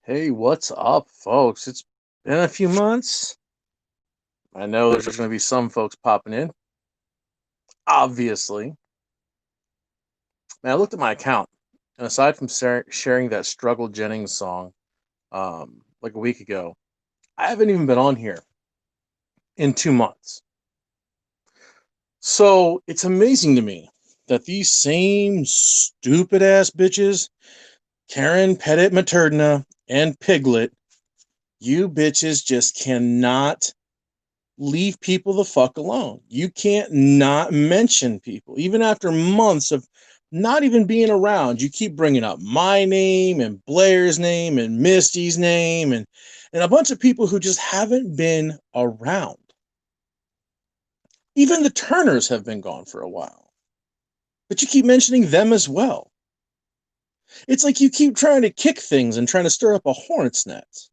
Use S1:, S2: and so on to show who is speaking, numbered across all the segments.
S1: Hey, what's up, folks? It's been a few months. I know there's going to be some folks popping in, obviously. Man, I looked at my account, and aside from sharing that Struggle Jennings song like a week ago, I haven't even been on here in 2 months. So it's amazing to me that these same stupid ass bitches, Karen, Pettit, Materna, and Piglett, you bitches just cannot leave people the fuck alone. You can't not mention people. Even after months of not even being around, you keep bringing up my name and Blair's name and Misty's name and a bunch of people who just haven't been around. Even the Turners have been gone for a while. But you keep mentioning them as well. It's like you keep trying to kick things and trying to stir up a hornet's nest.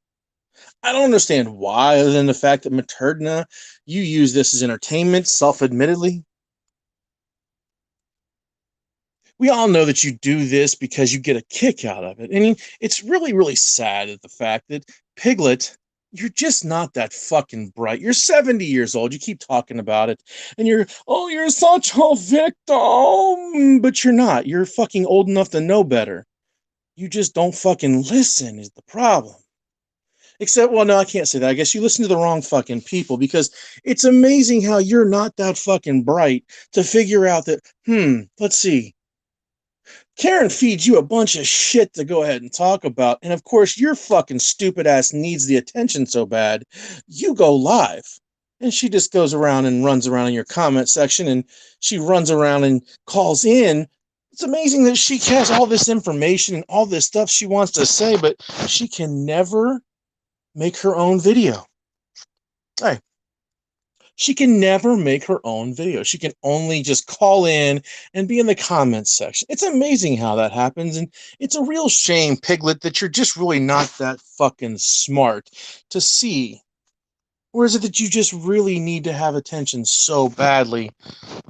S1: I don't understand why, other than the fact that Materna, you use this as entertainment, self-admittedly. We all know that you do this because you get a kick out of it. I mean, it's really, really sad at the fact that Piglet, you're just not that fucking bright. You're 70 years old. You keep talking about it. And you're such a victim. But you're not. You're fucking old enough to know better. You just don't fucking listen, is the problem. Except, well, no, I can't say that. I guess you listen to the wrong fucking people because it's amazing how you're not that fucking bright to figure out that, let's see. Karen feeds you a bunch of shit to go ahead and talk about. And of course, your fucking stupid ass needs the attention so bad, you go live. And she just goes around and runs around in your comment section and she runs around and calls in. It's amazing that she has all this information and all this stuff she wants to say, but she can never make her own video. Hey, she can never make her own video. She can only just call in and be in the comments section. It's amazing how that happens. And it's a real shame, Piglet, that you're just really not that fucking smart to see. Or is it that you just really need to have attention so badly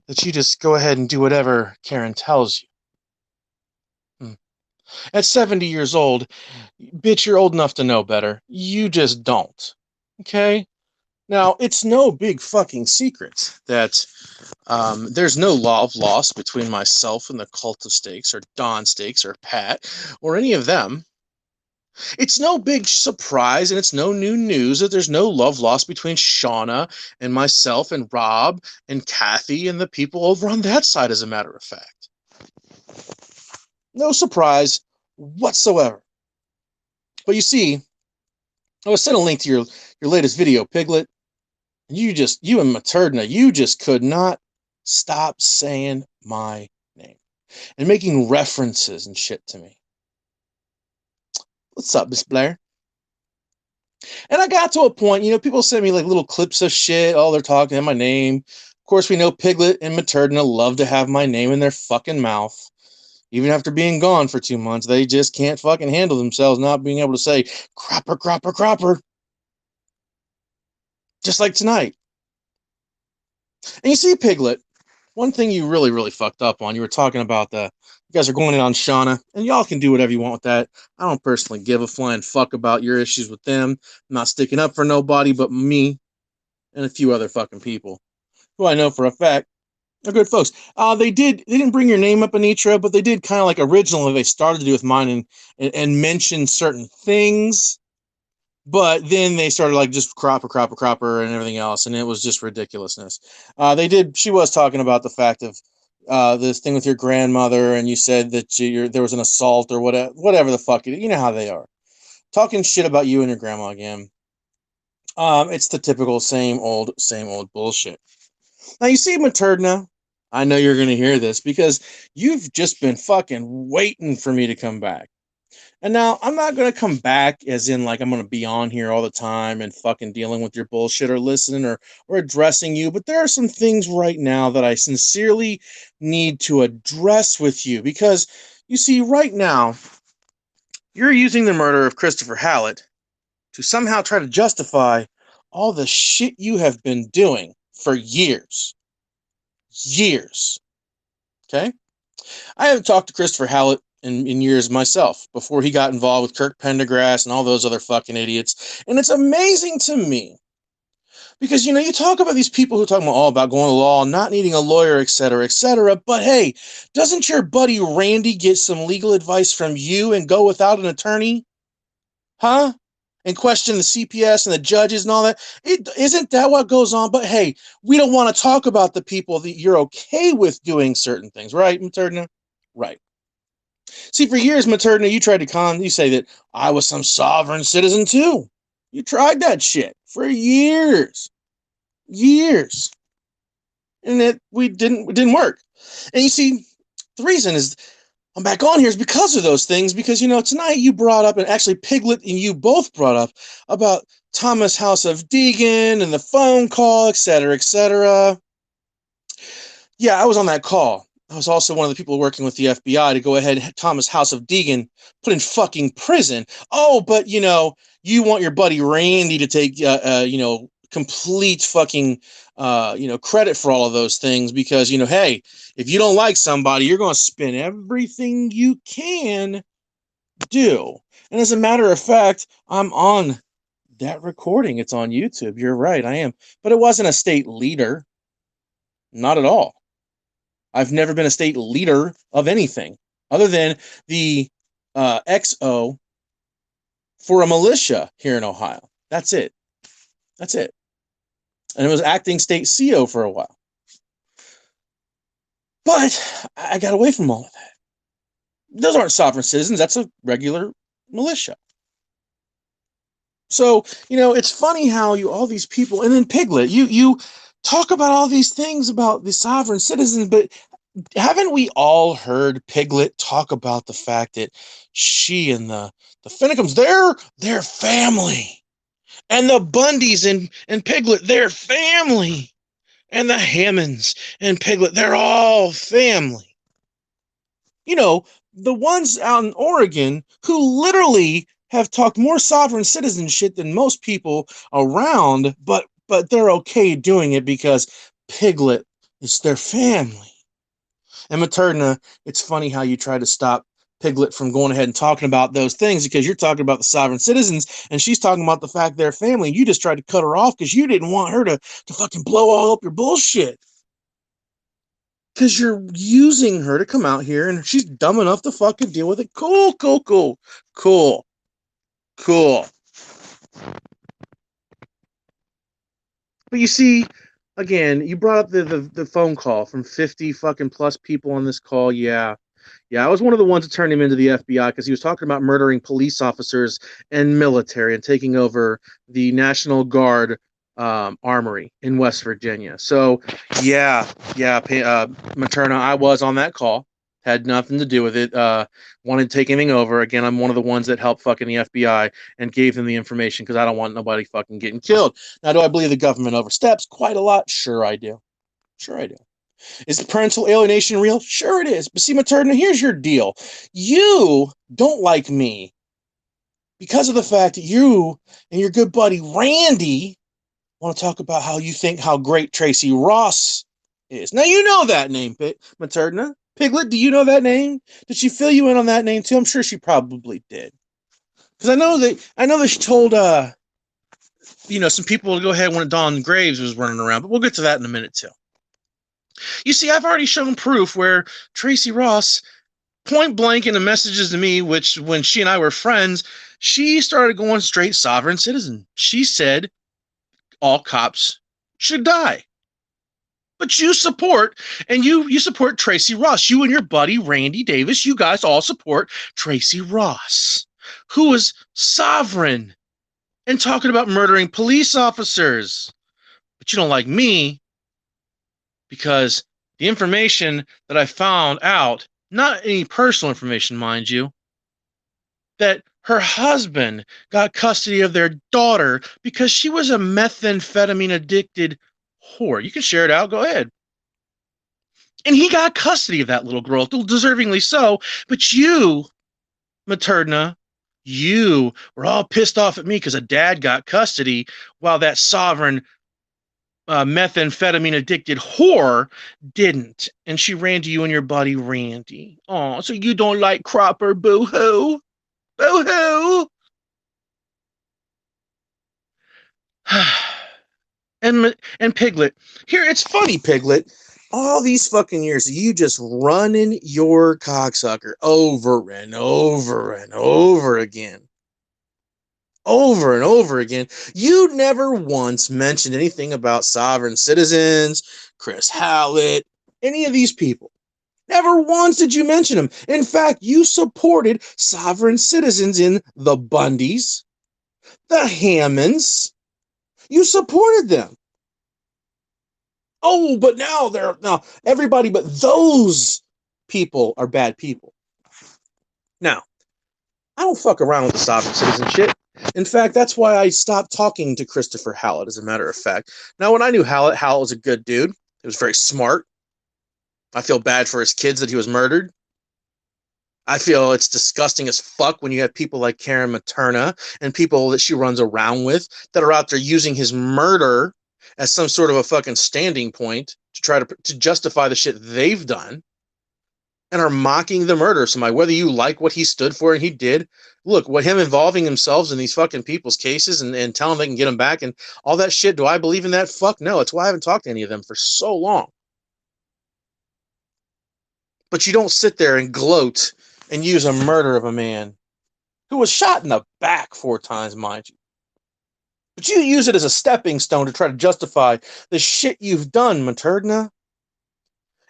S1: that you just go ahead and do whatever Karen tells you? At 70 years old, bitch, you're old enough to know better. You just don't. Okay? Now, it's no big fucking secret that there's no law of loss between myself and the Cult of Steaks, or Don Steaks, or Pat, or any of them. It's no big surprise, and it's no new news that there's no love lost between Shauna and myself and Rob and Kathy and the people over on that side, as a matter of fact. No surprise whatsoever. But you see, I was sent a link to your latest video, Piglet. You and Materna, you just could not stop saying my name and making references and shit to me. What's up, Miss Blair? And I got to a point, people send me like little clips of shit. Oh, they're talking my name. Of course, we know Piglet and Materna love to have my name in their fucking mouth. Even after being gone for 2 months, they just can't fucking handle themselves not being able to say cropper, cropper, cropper. Just like tonight. And you see, Piglet, one thing you really, really fucked up on, you were talking about you guys are going in on Shauna, and y'all can do whatever you want with that. I don't personally give a flying fuck about your issues with them. I'm not sticking up for nobody but me and a few other fucking people who I know for a fact are good folks. They didn't bring your name up, Anitra, but they did kind of like originally they started to do with mine and mention certain things. But then they started like just cropper, and everything else, and it was just ridiculousness. She was talking about the fact of this thing with your grandmother, and you said that there was an assault or whatever the fuck. You know how they are. Talking shit about you and your grandma again. It's the typical same old bullshit. Now you see, Materna, I know you're going to hear this because you've just been fucking waiting for me to come back. And now I'm not going to come back as in like I'm going to be on here all the time and fucking dealing with your bullshit or listening or addressing you. But there are some things right now that I sincerely need to address with you because you see, right now, you're using the murder of Christopher Hallett to somehow try to justify all the shit you have been doing for years. Years. Okay? I haven't talked to Christopher Hallett in years myself before he got involved with Kirk Pendergrass and all those other fucking idiots. And it's amazing to me because, you talk about these people who talk about going to law, not needing a lawyer, et cetera, et cetera. But hey, doesn't your buddy Randy get some legal advice from you and go without an attorney? Huh? And question the CPS and the judges and all that. Isn't that what goes on? But hey, we don't want to talk about the people that you're okay with doing certain things, right, Materna? Right. See, for years, Materna, you tried to you say that I was some sovereign citizen too. You tried that shit for years. Years. And it didn't work. And you see, the reason is I'm back on here is because of those things, because, tonight you brought up, and actually Piglett and you both brought up about Thomas House of Deegan and the phone call, et cetera, et cetera. Yeah, I was on that call. I was also one of the people working with the FBI to go ahead and have Thomas House of Deegan put in fucking prison. Oh, but, you want your buddy Randy to take, complete fucking, credit for all of those things because, hey, if you don't like somebody, you're going to spin everything you can do. And as a matter of fact, I'm on that recording. It's on YouTube. You're right, I am. But it wasn't a state leader. Not at all. I've never been a state leader of anything other than the XO for a militia here in Ohio. That's it. That's it. And it was acting state CO for a while. But I got away from all of that. Those aren't sovereign citizens. That's a regular militia. So, it's funny how all these people, and then Piglett, you talk about all these things about the sovereign citizens, but haven't we all heard Piglett talk about the fact that she and the Finnegans, they're family. And the Bundys and Piglett, they're family. And the Hammonds and Piglett, they're all family. The ones out in Oregon who literally have talked more sovereign citizen shit than most people around, but they're okay doing it because Piglett is their family. And Materna, it's funny how you try to stop Piglett from going ahead and talking about those things because you're talking about the sovereign citizens and she's talking about the fact they're family. You just tried to cut her off because you didn't want her to fucking blow all up your bullshit. Because you're using her to come out here and she's dumb enough to fucking deal with it. Cool. But you see, again, you brought up the phone call from 50 fucking plus people on this call. Yeah, I was one of the ones that turned him into the FBI because he was talking about murdering police officers and military and taking over the National Guard armory in West Virginia. So, Materna, I was on that call. Had nothing to do with it. Wanted to take anything over. Again, I'm one of the ones that helped fucking the FBI and gave them the information because I don't want nobody fucking getting killed. Now, do I believe the government oversteps quite a lot? Sure, I do. Is parental alienation real? Sure it is. But see, Materna, here's your deal. You don't like me because of the fact that you and your good buddy Randy want to talk about how you think how great Tracy Ross is. Now, you know that name, Materna. Piglett, do you know that name? Did she fill you in on that name too? I'm sure she probably did. Because I know that she told some people to go ahead when Don Graves was running around, but we'll get to that in a minute too. You see, I've already shown proof where Tracy Ross, point blank in the messages to me, which when she and I were friends, she started going straight sovereign citizen. She said all cops should die. But you support Tracy Ross. You and your buddy Randy Davis, you guys all support Tracy Ross, who is sovereign and talking about murdering police officers. But you don't like me because the information that I found out, not any personal information, mind you, that her husband got custody of their daughter because she was a methamphetamine addicted whore. You can share it out. Go ahead. And he got custody of that little girl, deservingly so. But you, Materna, you were all pissed off at me because a dad got custody while that sovereign methamphetamine addicted whore didn't, and she ran to you and your buddy Randy. Oh, so you don't like Cropper? Boo hoo, boo hoo. And Piglet, here it's funny, Piglet. All these fucking years, you just running your cocksucker over and over and over again. Over and over again. You never once mentioned anything about sovereign citizens, Chris Hallett, any of these people. Never once did you mention them. In fact, you supported sovereign citizens in the Bundys, the Hammonds. You supported them. Oh, but now everybody but those people are bad people. Now, I don't fuck around with the sovereign citizen shit. In fact, that's why I stopped talking to Christopher Hallett, as a matter of fact. Now, when I knew Hallett was a good dude. He was very smart. I feel bad for his kids that he was murdered. I feel it's disgusting as fuck when you have people like Karen Materna and people that she runs around with that are out there using his murder as some sort of a fucking standing point to try to justify the shit they've done and are mocking the murder of somebody, whether you like what he stood for and he did. Look, what him involving himself in these fucking people's cases and telling them they can get him back and all that shit, do I believe in that? Fuck no. It's why I haven't talked to any of them for so long. But you don't sit there and gloat and use a murder of a man who was shot in the back 4 times, mind you. But you use it as a stepping stone to try to justify the shit you've done, Materna.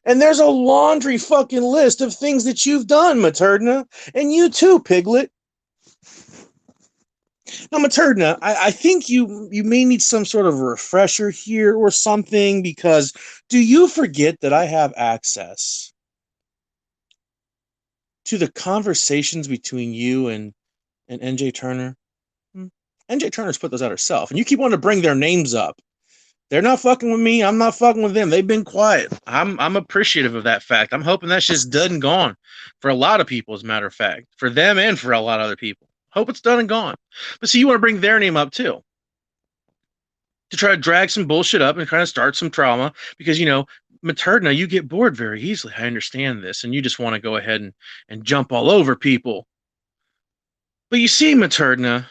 S1: And there's a laundry fucking list of things that you've done, Materna. And you too, Piglet. Now, Materna, I think you may need some sort of a refresher here or something, because do you forget that I have access to the conversations between you and NJ Turner? NJ Turner's put those out herself, and you keep wanting to bring their names up. They're not fucking with me. I'm not fucking with them. They've been quiet. I'm appreciative of that fact. I'm hoping that shit's done and gone for a lot of people, as a matter of fact, for them and for a lot of other people. Hope it's done and gone. But see, you want to bring their name up too, to try to drag some bullshit up and kind of start some trauma, because, you know, Materna, you get bored very easily. I understand this, and you just want to go ahead and jump all over people. But you see, Materna,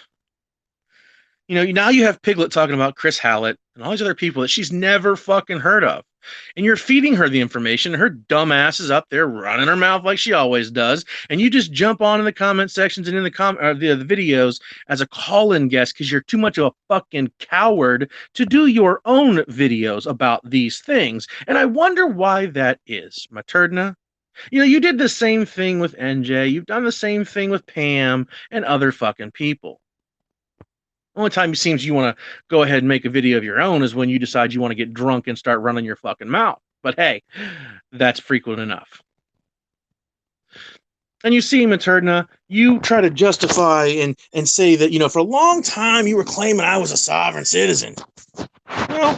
S1: you know, now you have Piglet talking about Chris Hallett and all these other people that she's never fucking heard of. And you're feeding her the information, and her dumb ass is up there running her mouth like she always does. And you just jump on in the comment sections and in the videos as a call-in guest because you're too much of a fucking coward to do your own videos about these things. And I wonder why that is, Materna. You know, you did the same thing with NJ. You've done the same thing with Pam and other fucking people. Only time it seems you want to go ahead and make a video of your own is when you decide you want to get drunk and start running your fucking mouth. But hey, that's frequent enough. And you see, Materna, you try to justify and say that, you know, for a long time you were claiming I was a sovereign citizen. Well,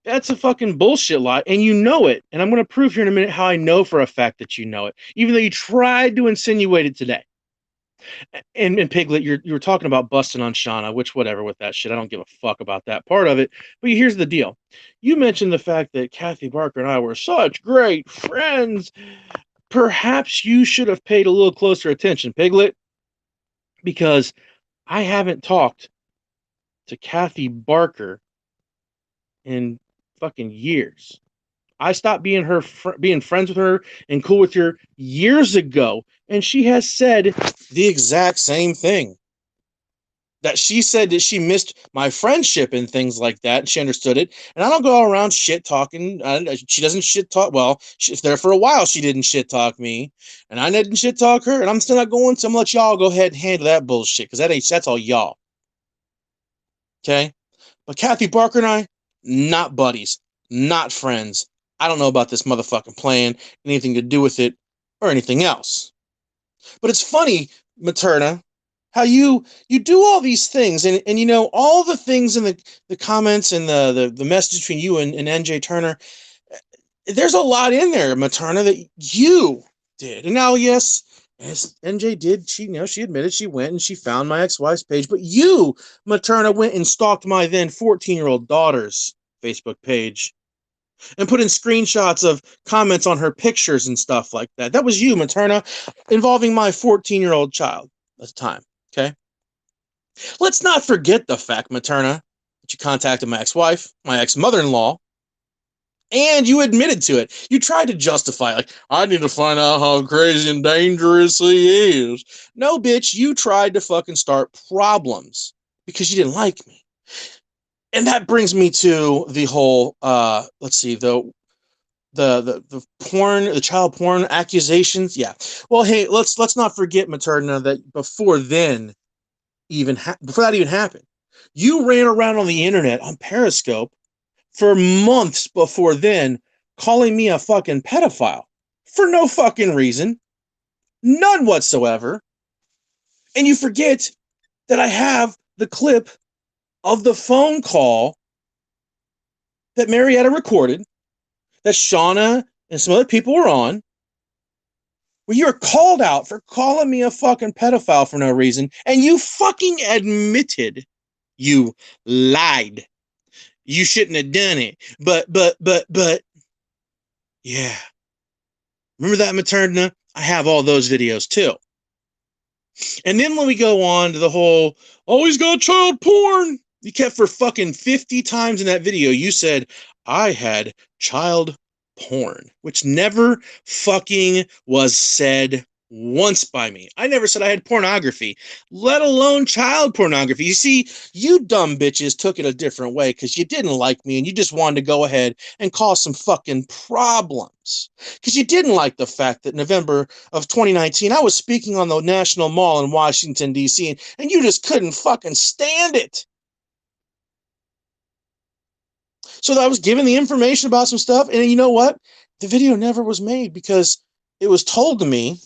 S1: that's a fucking bullshit lie, and you know it. And I'm going to prove here in a minute how I know for a fact that you know it, even though you tried to insinuate it today. And Piglet, you were talking about busting on Shauna, which whatever with that shit. I don't give a fuck about that part of it. But here's the deal. You mentioned the fact that Kathy Barker and I were such great friends. Perhaps you should have paid a little closer attention, Piglet, because I haven't talked to Kathy Barker in fucking years. I stopped being being friends with her and cool with her years ago, and she has said the exact same thing. That she said that she missed my friendship and things like that, and she understood it. And I don't go around shit talking. She doesn't shit talk. Well, she's there for a while. She didn't shit talk me, and I didn't shit talk her. And I'm still not going to. I'm gonna let y'all go ahead and handle that bullshit, because that's all y'all. Okay, but Kathy Barker and I, not buddies, not friends. I don't know about this motherfucking plan, anything to do with it, or anything else. But it's funny, Materna, how you do all these things, and you know, all the things in the comments and the message between you and NJ Turner, there's a lot in there, Materna, that you did. And now, yes, NJ did, she admitted she went and she found my ex-wife's page, but you, Materna, went and stalked my then 14-year-old daughter's Facebook page and put in screenshots of comments on her pictures and stuff like that. That was you, Materna, involving my 14-year-old child at the time, okay? Let's not forget the fact, Materna, that you contacted my ex-wife, my ex-mother-in-law, and you admitted to it. You tried to justify it, like, I need to find out how crazy and dangerous he is. No, bitch, you tried to fucking start problems because you didn't like me. And that brings me to the whole, let's see, the porn, the child porn accusations. Yeah. Well, hey, let's not forget, Materna, that before that even happened, you ran around on the internet on Periscope for months before then, calling me a fucking pedophile for no fucking reason, none whatsoever. And you forget that I have the clip of the phone call that Marietta recorded, that Shauna and some other people were on, where you're called out for calling me a fucking pedophile for no reason, and you fucking admitted you lied. You shouldn't have done it. But, yeah. Remember that, Materna? I have all those videos too. And then when we go on to the whole, oh, he's got child porn. You kept for fucking 50 times in that video, you said, I had child porn, which never fucking was said once by me. I never said I had pornography, let alone child pornography. You see, you dumb bitches took it a different way because you didn't like me and you just wanted to go ahead and cause some fucking problems. Because you didn't like the fact that November of 2019, I was speaking on the National Mall in Washington, D.C., and you just couldn't fucking stand it. So I was given the information about some stuff, and you know what? The video never was made because it was told to me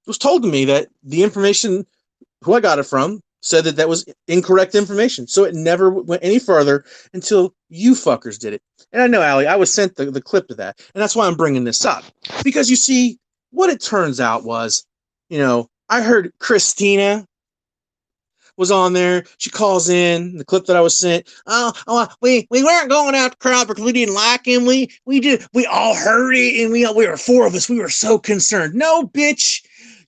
S1: that the information, who I got it from, said that was incorrect information. So it never went any further until you fuckers did it. And I know, Allie, I was sent the clip of that, and that's why I'm bringing this up. Because you see, what it turns out was, I heard Christina was on there. She calls in the clip that I was sent. We weren't going out the crowd because we didn't like him. We all heard it, and we were four of us. We were so concerned. No, bitch.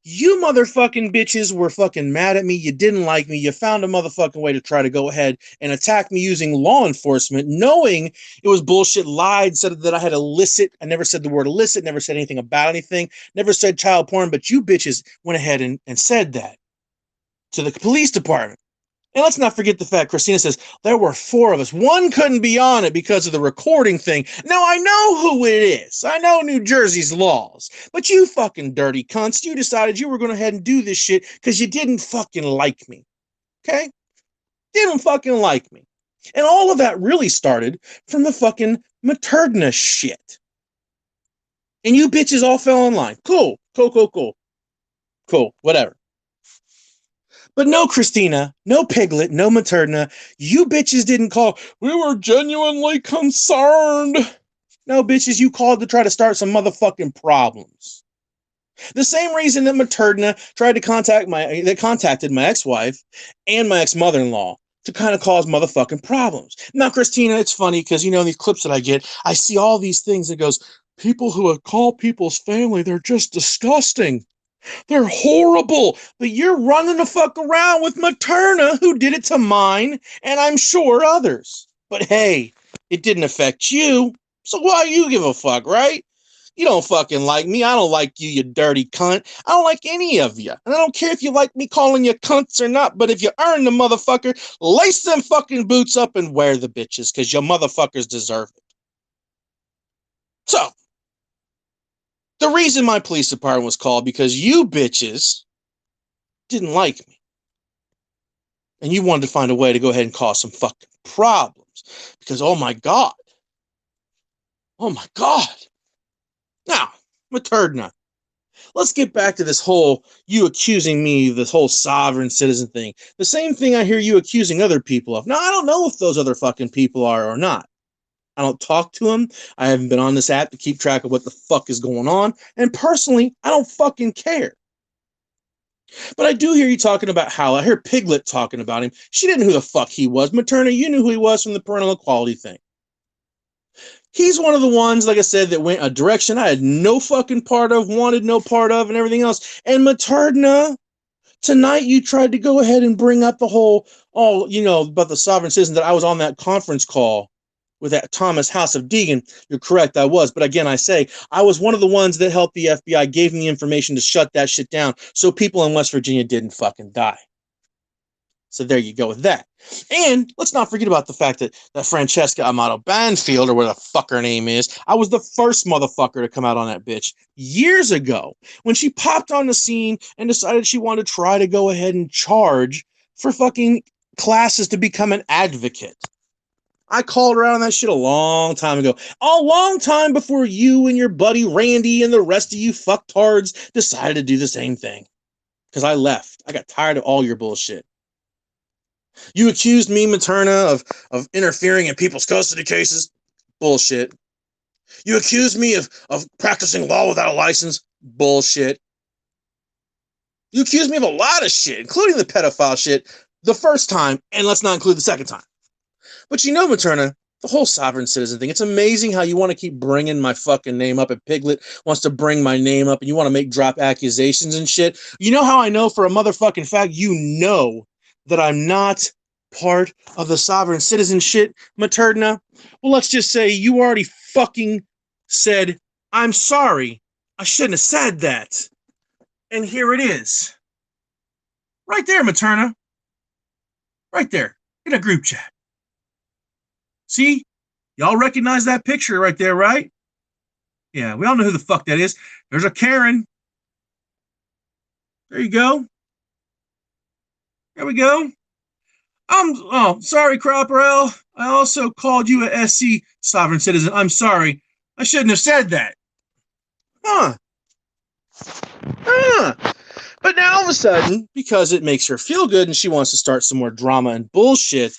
S1: You motherfucking bitches were fucking mad at me. You didn't like me. You found a motherfucking way to try to go ahead and attack me using law enforcement, knowing it was bullshit, lied, said that I had illicit. I never said the word illicit, never said anything about anything, never said child porn, but you bitches went ahead and said that to the police department. And let's not forget the fact, Christina says, there were four of us. One couldn't be on it because of the recording thing. Now, I know who it is. I know New Jersey's laws. But you fucking dirty cunts, you decided you were going to head and do this shit because you didn't fucking like me. Okay? Didn't fucking like me. And all of that really started from the fucking Materna shit. And you bitches all fell in line. Cool, whatever. But no, Christina, no Piglett, no Materna. You bitches didn't call. We were genuinely concerned. No, bitches, you called to try to start some motherfucking problems. The same reason that Materna tried to contacted my ex-wife and my ex-mother-in-law to kind of cause motherfucking problems. Now, Christina, it's funny because, in these clips that I get, I see all these things that goes, people who call people's family, they're just disgusting. They're horrible, but you're running the fuck around with Materna, who did it to mine, and I'm sure others. But hey, it didn't affect you, so why you give a fuck, right? You don't fucking like me. I don't like you, you dirty cunt. I don't like any of you. And I don't care if you like me calling you cunts or not, but if you earn the motherfucker, lace them fucking boots up and wear the bitches, because your motherfuckers deserve it. So, the reason my police department was called because you bitches didn't like me. And you wanted to find a way to go ahead and cause some fucking problems. Because, oh my God. Now, Materna, let's get back to this whole, you accusing me, this whole sovereign citizen thing. The same thing I hear you accusing other people of. Now, I don't know if those other fucking people are or not. I don't talk to them. I haven't been on this app to keep track of what the fuck is going on. And personally, I don't fucking care. But I do hear you talking about Hal. I heard Piglett talking about him. She didn't know who the fuck he was. Materna, you knew who he was from the parental equality thing. He's one of the ones, like I said, that went a direction I had no fucking part of, wanted no part of, and everything else. And Materna, tonight you tried to go ahead and bring up the whole, about the sovereign citizen, that I was on that conference call with that Thomas House of Deegan. You're correct, I was. But again, I say, I was one of the ones that helped the FBI, gave them the information to shut that shit down so people in West Virginia didn't fucking die. So there you go with that. And let's not forget about the fact that Francesca Amato Banfield, or whatever the fuck her name is, I was the first motherfucker to come out on that bitch years ago when she popped on the scene and decided she wanted to try to go ahead and charge for fucking classes to become an advocate. I called her out on that shit a long time ago. A long time before you and your buddy Randy and the rest of you fucktards decided to do the same thing. Because I left. I got tired of all your bullshit. You accused me, Materna, of interfering in people's custody cases. Bullshit. You accused me of practicing law without a license. Bullshit. You accused me of a lot of shit, including the pedophile shit, the first time, and let's not include the second time. But you know, Materna, the whole sovereign citizen thing, it's amazing how you want to keep bringing my fucking name up, and Piglett wants to bring my name up, and you want to drop accusations and shit. You know how I know for a motherfucking fact? You know that I'm not part of the sovereign citizen shit, Materna? Well, let's just say you already fucking said, I'm sorry, I shouldn't have said that. And here it is. Right there, Materna. Right there, in a group chat. See? Y'all recognize that picture right there, right? Yeah, we all know who the fuck that is. There's a Karen. There you go. There we go. Sorry, Cropperell. I also called you a SC sovereign citizen. I'm sorry. I shouldn't have said that. But now all of a sudden, because it makes her feel good and she wants to start some more drama and bullshit,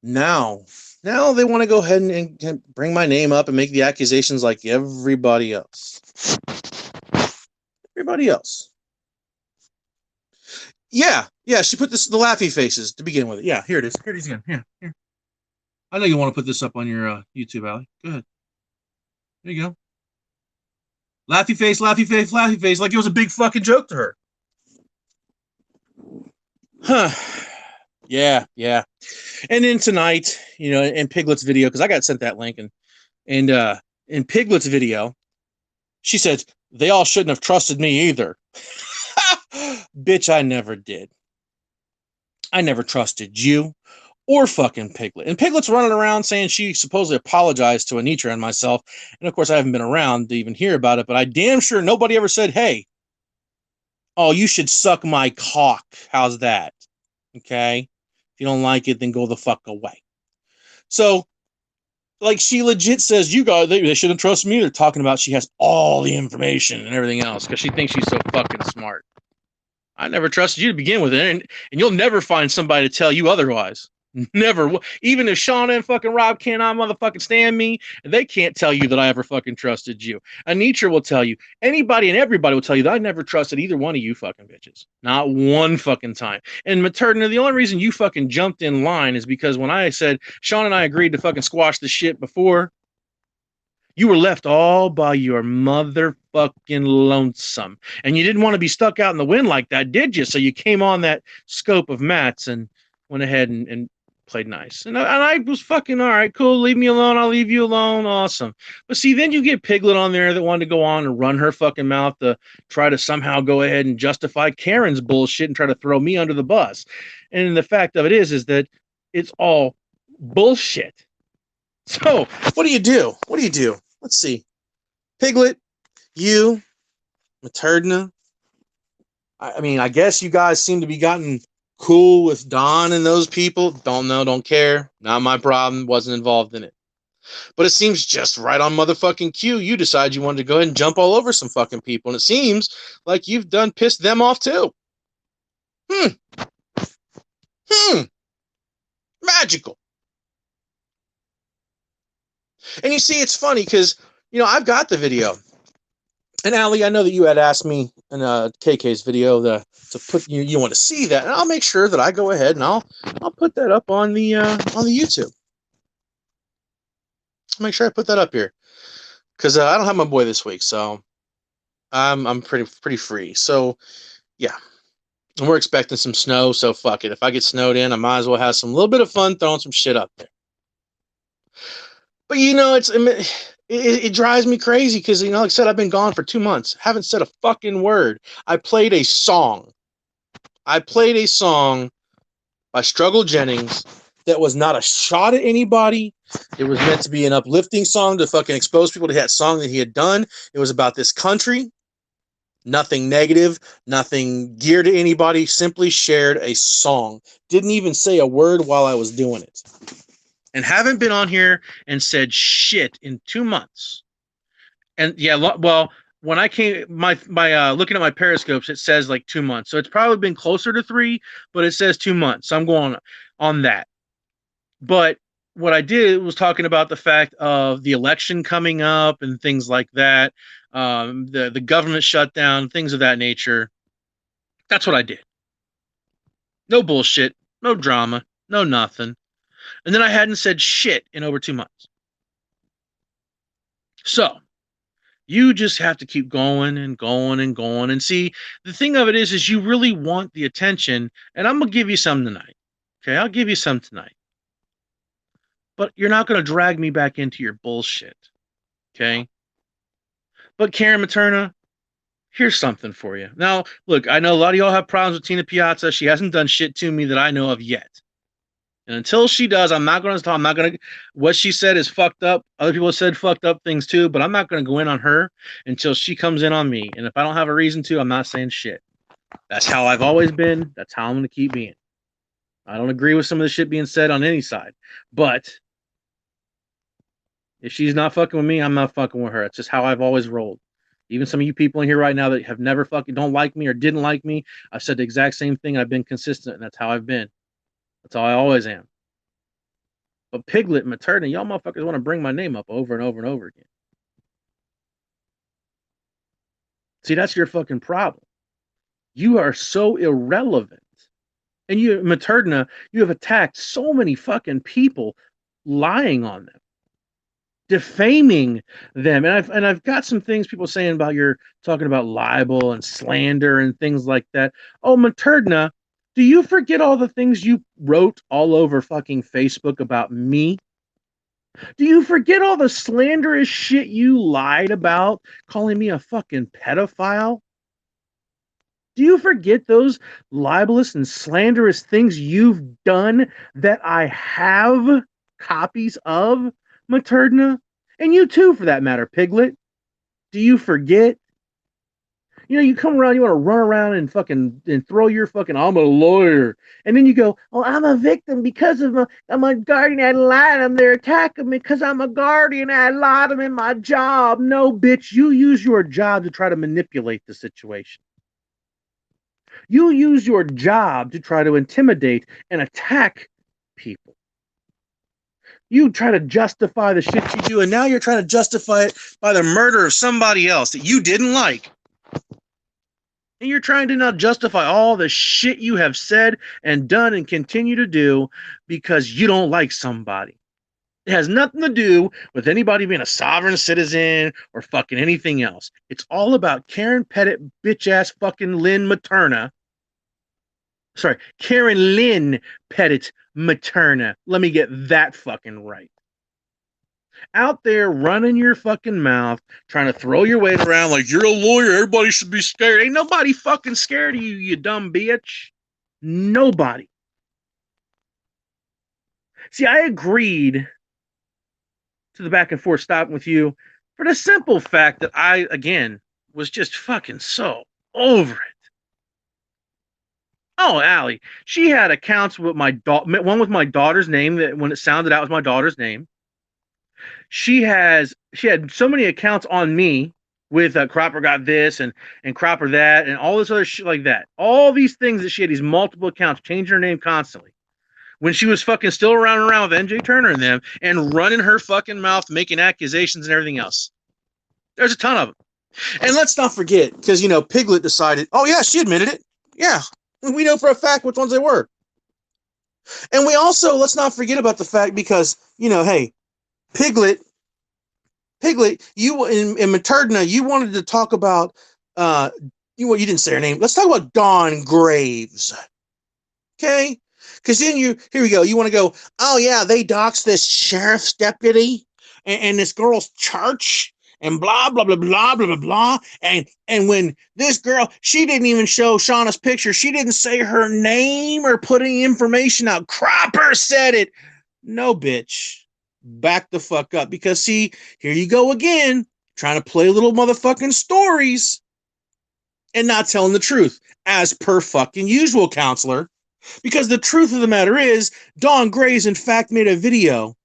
S1: now they want to go ahead and bring my name up and make the accusations like everybody else. Everybody else. Yeah, she put the laughy faces to begin with. Yeah, here it is. Here it is again. Here. I know you want to put this up on your YouTube, Allie. Go ahead. There you go. Laughy face, like it was a big fucking joke to her. Huh. Yeah. And then tonight, in Piglett's video, because I got sent that link, and in Piglett's video, she said, they all shouldn't have trusted me either. Bitch, I never did. I never trusted you or fucking Piglett. And Piglett's running around saying she supposedly apologized to Anitra and myself. And of course, I haven't been around to even hear about it, but I damn sure nobody ever said, hey, oh, you should suck my cock. How's that? Okay? If you don't like it, then go the fuck away. So, like, she legit says, you guys, they shouldn't trust me. They're talking about she has all the information and everything else because she thinks she's so fucking smart. I never trusted you to begin with, and you'll never find somebody to tell you otherwise. Never. Even if Shauna and fucking Rob cannot motherfucking stand me, they can't tell you that I ever fucking trusted you. Anitra will tell you. Anybody and everybody will tell you that I never trusted either one of you fucking bitches. Not one fucking time. And Materna, the only reason you fucking jumped in line is because when I said Shauna and I agreed to fucking squash the shit before, you were left all by your motherfucking lonesome. And you didn't want to be stuck out in the wind like that, did you? So you came on that scope of Matt's and went ahead and played nice. And I was fucking, all right, cool, leave me alone, I'll leave you alone, awesome. But see, then you get Piglett on there that wanted to go on and run her fucking mouth to try to somehow go ahead and justify Karen's bullshit and try to throw me under the bus. And the fact of it is that it's all bullshit. So, what do you do? Let's see. Piglett, you, Materna. I mean, I guess you guys seem to be gotten cool with Don and those people. Don't know, don't care. Not my problem. Wasn't involved in it. But it seems just right on motherfucking cue. You decide you wanted to go ahead and jump all over some fucking people. And it seems like you've done pissed them off too. Magical. And you see, it's funny because, I've got the video. And Allie, I know that you had asked me in KK's video to put you want to see that, and I'll make sure that I go ahead and I'll put that up on the YouTube. make sure I put that up here because I don't have my boy this week, so I'm pretty free. So yeah, and we're expecting some snow. So fuck it. If I get snowed in, I might as well have some little bit of fun throwing some shit up there. But it drives me crazy because like I said, I've been gone for 2 months, haven't said a fucking word. I played a song. By Struggle Jennings that was not a shot at anybody. It was meant to be an uplifting song to fucking expose people to that song that he had done. It was about this country. Nothing negative, nothing geared to anybody, simply shared a song. Didn't even say a word while I was doing it. And haven't been on here and said shit in 2 months. And yeah, well, when I came, my looking at my periscopes, it says like 2 months. So it's probably been closer to 3, but it says 2 months. So I'm going on that. But what I did was talking about the fact of the election coming up and things like that, the government shutdown, things of that nature. That's what I did. No bullshit, no drama, no nothing. And then I hadn't said shit in over 2 months. So you just have to keep going and going and going. And see, the thing of it is you really want the attention. And I'm going to give you some tonight. Okay, I'll give you some tonight. But you're not going to drag me back into your bullshit. Okay? But Karen Materna, here's something for you. Now, look, I know a lot of y'all have problems with Tina Piazza. She hasn't done shit to me that I know of yet. And until she does, I'm not going to talk. I'm not going to. What she said is fucked up. Other people have said fucked up things too, but I'm not going to go in on her until she comes in on me. And if I don't have a reason to, I'm not saying shit. That's how I've always been. That's how I'm going to keep being. I don't agree with some of the shit being said on any side. But if she's not fucking with me, I'm not fucking with her. It's just how I've always rolled. Even some of you people in here right now that have never fucking don't like me or didn't like me, I've said the exact same thing. I've been consistent, and that's how I've been. That's how I always am. But Piglett, Materna, y'all motherfuckers want to bring my name up over and over and over again. See, that's your fucking problem. You are so irrelevant. And you, Materna, you have attacked so many fucking people, lying on them, defaming them. And I've got some things people saying about you're talking about libel and slander and things like that. Oh, Materna, do you forget all the things you wrote all over fucking Facebook about me? Do you forget all the slanderous shit you lied about, calling me a fucking pedophile? Do you forget those libelous and slanderous things you've done that I have copies of, Materna? And you too, for that matter, Piglett. Do you forget? You know, you come around, you want to run around and fucking and throw your fucking, I'm a lawyer. And then you go, oh, I'm a victim because of I'm a guardian. I lied to them. They're attacking me because I'm a guardian. I lied to them in my job. No, bitch, you use your job to try to manipulate the situation. You use your job to try to intimidate and attack people. You try to justify the shit you do, and now you're trying to justify it by the murder of somebody else that you didn't like. And you're trying to now justify all the shit you have said and done and continue to do because you don't like somebody. It has nothing to do with anybody being a sovereign citizen or fucking anything else. It's all about Karen Pettit, bitch-ass fucking Lynn Materna. Sorry, Karen Lynn Pettit Materna. Let me get that fucking right. Out there running your fucking mouth, trying to throw your weight around like you're a lawyer, everybody should be scared. Ain't nobody fucking scared of you, you dumb bitch. Nobody. See, I agreed to the back and forth stopping with you for the simple fact that I, again, was just fucking so over it. Oh, Allie, she had accounts with my one with my daughter's name that when it sounded out was my daughter's name. She had so many accounts on me with Cropper got this and Cropper that and all this other shit like that. All these things that she had these multiple accounts, changing her name constantly. When she was fucking still around with NJ Turner and them and running her fucking mouth, making accusations and everything else. There's a ton of them. And let's not forget, because, Piglett decided, oh, yeah, she admitted it. Yeah, we know for a fact which ones they were. And we also, let's not forget about the fact because, hey, Piglett Piglett, you in Materna, you wanted to talk about you didn't say her name. Let's talk about Dawn Graves. Okay? Because then here we go. You want to go, oh yeah, they doxed this sheriff's deputy and this girl's church and blah blah blah blah blah blah blah. And when this girl, she didn't even show Shauna's picture. She didn't say her name or put any information out. Cropper said it. No, bitch. Back the fuck up. Because see, here you go again, trying to play little motherfucking stories and not telling the truth, as per fucking usual, counselor. Because the truth of the matter is, Dawn Graves, in fact, made a video,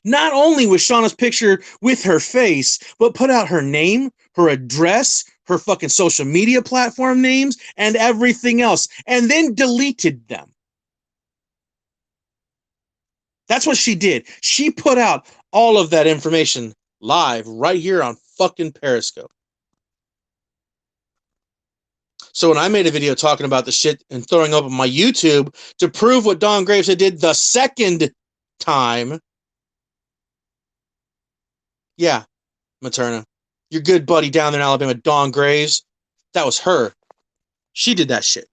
S1: not only with Shauna's picture with her face, but put out her name, her address, her fucking social media platform names, and everything else, and then deleted them. That's what she did. She put out all of that information live right here on fucking Periscope. So when I made a video talking about the shit and throwing up on my YouTube to prove what Dawn Graves had did the second time, yeah, Materna, your good buddy down there in Alabama, Dawn Graves, that was her. She did that shit.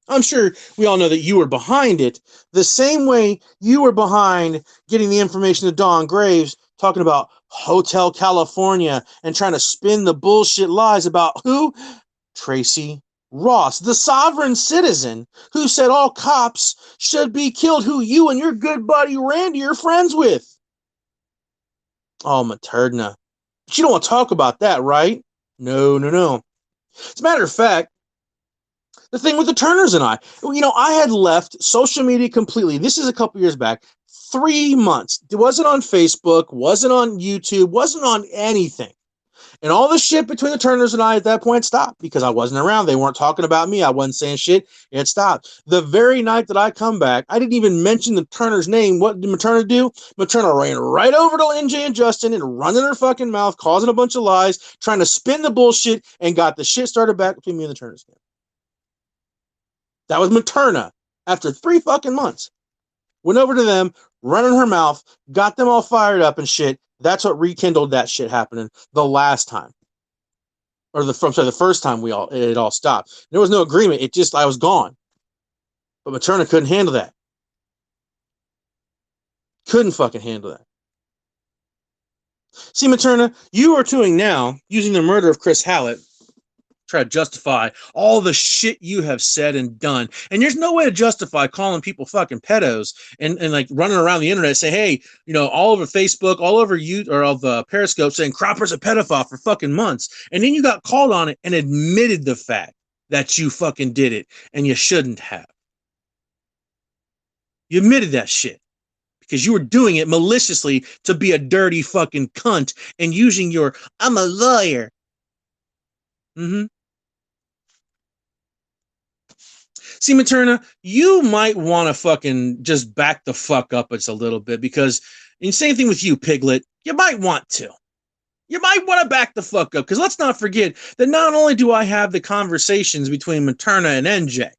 S1: I'm sure we all know that you were behind it, the same way you were behind getting the information to Dawn Graves, talking about Hotel California and trying to spin the bullshit lies about who? Tracy Ross, the sovereign citizen who said all cops should be killed, who you and your good buddy Randy are friends with. Oh, Materna. But you don't want to talk about that, right? No. As a matter of fact, the thing with the Turners and I had left social media completely. This is a couple years back. 3 months. It wasn't on Facebook, wasn't on YouTube, wasn't on anything. And all the shit between the Turners and I at that point stopped because I wasn't around. They weren't talking about me. I wasn't saying shit. It stopped. The very night that I come back, I didn't even mention the Turner's name. What did Materna do? Materna ran right over to NJ and Justin and running her fucking mouth, causing a bunch of lies, trying to spin the bullshit, and got the shit started back between me and the Turners. That was Materna after 3 fucking months. Went over to them, running her mouth, got them all fired up and shit. That's what rekindled that shit happening the last time. Or the first time it all stopped. There was no agreement. I was gone. But Materna couldn't handle that. Couldn't fucking handle that. See, Materna, you are doing now, using the murder of Chris Hallett, try to justify all the shit you have said and done. And there's no way to justify calling people fucking pedos and like running around the internet say, hey, all over Facebook, all over Periscope saying Cropper's a pedophile for fucking months. And then you got called on it and admitted the fact that you fucking did it and you shouldn't have. You admitted that shit because you were doing it maliciously to be a dirty fucking cunt and using your, I'm a lawyer. See, Materna, you might want to fucking just back the fuck up a little bit because, and same thing with you, Piglett, you might want to. You might want to back the fuck up because let's not forget that not only do I have the conversations between Materna and NJ,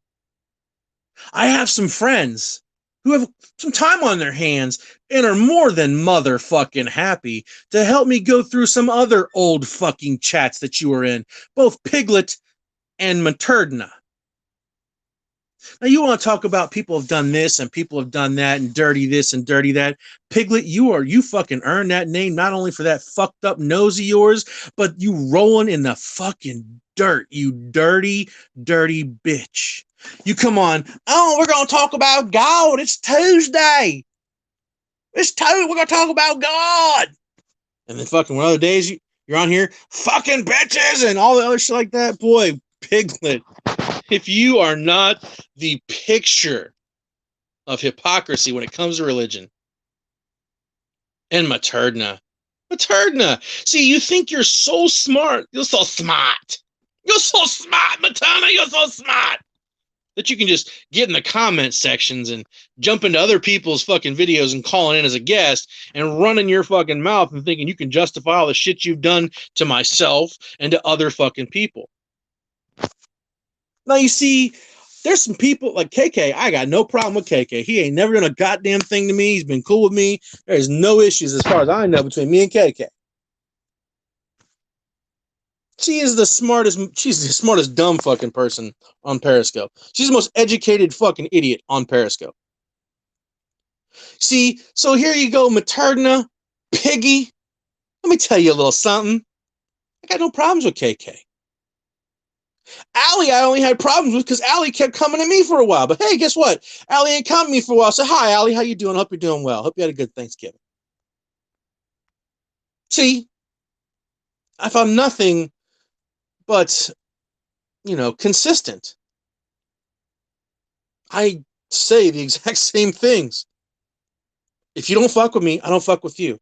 S1: I have some friends who have some time on their hands and are more than motherfucking happy to help me go through some other old fucking chats that you were in, both Piglett and Materna. Now, you want to talk about people have done this and people have done that and dirty this and dirty that. Piglett, you fucking earned that name not only for that fucked up nose of yours, but you rolling in the fucking dirt, you dirty, dirty bitch. You come on, oh, we're going to talk about God. It's Tuesday. We're going to talk about God. And then fucking one other days, you're on here, fucking bitches and all the other shit like that. Boy, Piglett. If you are not the picture of hypocrisy when it comes to religion, and Materna, see, you think you're so smart. You're so smart. You're so smart, Materna. You're so smart that you can just get in the comment sections and jump into other people's fucking videos and calling in as a guest and running your fucking mouth and thinking you can justify all the shit you've done to myself and to other fucking people. Now, you see, There's some people like KK. I got no problem with KK. He ain't never done a goddamn thing to me. He's been cool with me. There's no issues as far as I know between me and KK. She's the smartest dumb fucking person on Periscope. She's the most educated fucking idiot on Periscope. See, so here you go, Materna, Piggy. Let me tell you a little something. I got no problems with KK. Allie, I only had problems with because Allie kept coming to me for a while. But hey, guess what? Allie ain't come to me for a while. So hi, Allie, how you doing? Hope you're doing well. Hope you had a good Thanksgiving. See, I found nothing but, consistent. I say the exact same things. If you don't fuck with me, I don't fuck with you.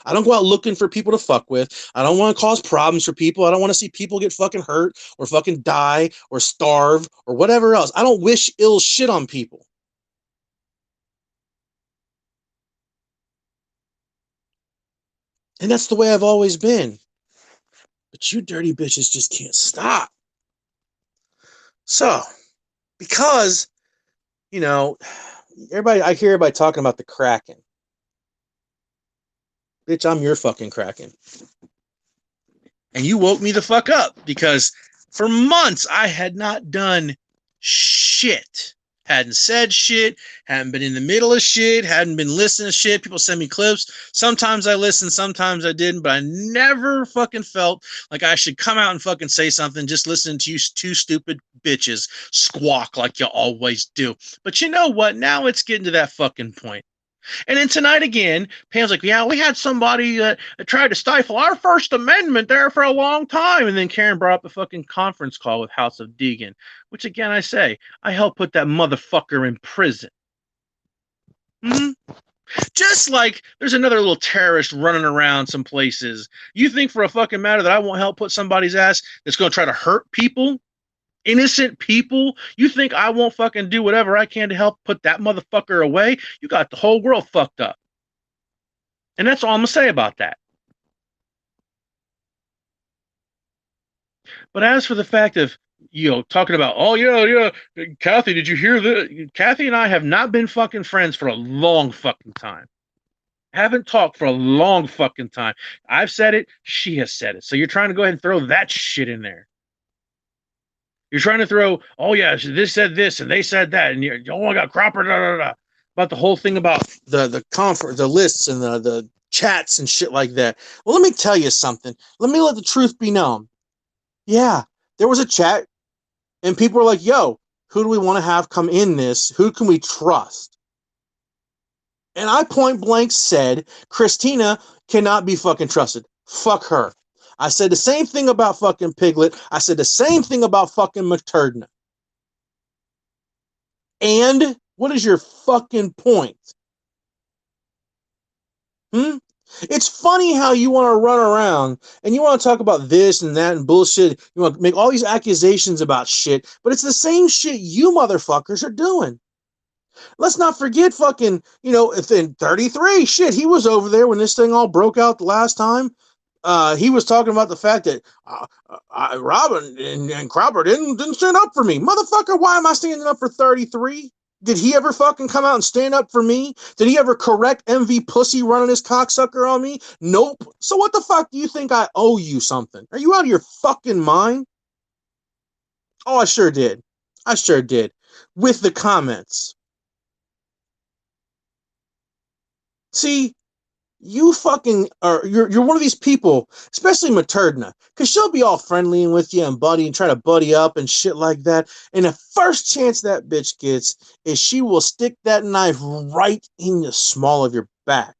S1: I don't go out looking for people to fuck with. I don't want to cause problems for people. I don't want to see people get fucking hurt or fucking die or starve or whatever else. I don't wish ill shit on people. And that's the way I've always been. But you dirty bitches just can't stop. So, because, I hear everybody talking about the Kraken. Bitch, I'm your fucking Kraken. And you woke me the fuck up because for months I had not done shit. Hadn't said shit, hadn't been in the middle of shit, hadn't been listening to shit. People send me clips. Sometimes I listened, sometimes I didn't, but I never fucking felt like I should come out and fucking say something just listening to you two stupid bitches squawk like you always do. But you know what? Now it's getting to that fucking point. And then tonight again, Pam's like, yeah, we had somebody that tried to stifle our First Amendment there for a long time. And then Karen brought up the fucking conference call with House of Deegan, which again, I say, I helped put that motherfucker in prison. Mm-hmm. Just like there's another little terrorist running around some places. You think for a fucking matter that I won't help put somebody's ass that's going to try to hurt people? Innocent people? You think I won't fucking do whatever I can to help put that motherfucker away? You got the whole world fucked up. And that's all I'm gonna say about that. But as for the fact of, talking about, oh yeah, Kathy, did you hear that? Kathy and I have not been fucking friends for a long fucking time. Haven't talked for a long fucking time. I've said it, she has said it. So you're trying to go ahead and throw that shit in there. You're trying to throw, oh yeah, this said this and they said that, and oh, I got Cropper, about the whole thing about the conference, the lists and the chats and shit like that. Well, let me tell you something. Let me let the truth be known. Yeah, there was a chat, and people were like, yo, who do we want to have come in this? Who can we trust? And I point blank said, Christina cannot be fucking trusted. Fuck her. I said the same thing about fucking Piglett. I said the same thing about fucking Materna. And what is your fucking point? It's funny how you want to run around and you want to talk about this and that and bullshit. You want to make all these accusations about shit, but it's the same shit you motherfuckers are doing. Let's not forget fucking, if in 33, shit, he was over there when this thing all broke out the last time. He was talking about the fact that Robin and Cropper didn't stand up for me. Motherfucker, why am I standing up for 33? Did he ever fucking come out and stand up for me? Did he ever correct MV Pussy running his cocksucker on me? Nope. So what the fuck do you think I owe you something? Are you out of your fucking mind? Oh, I sure did. I sure did. With the comments. See, you fucking are, you're one of these people, especially Materna, because she'll be all friendly and with you and buddy and try to buddy up and shit like that. And the first chance that bitch gets is she will stick that knife right in the small of your back.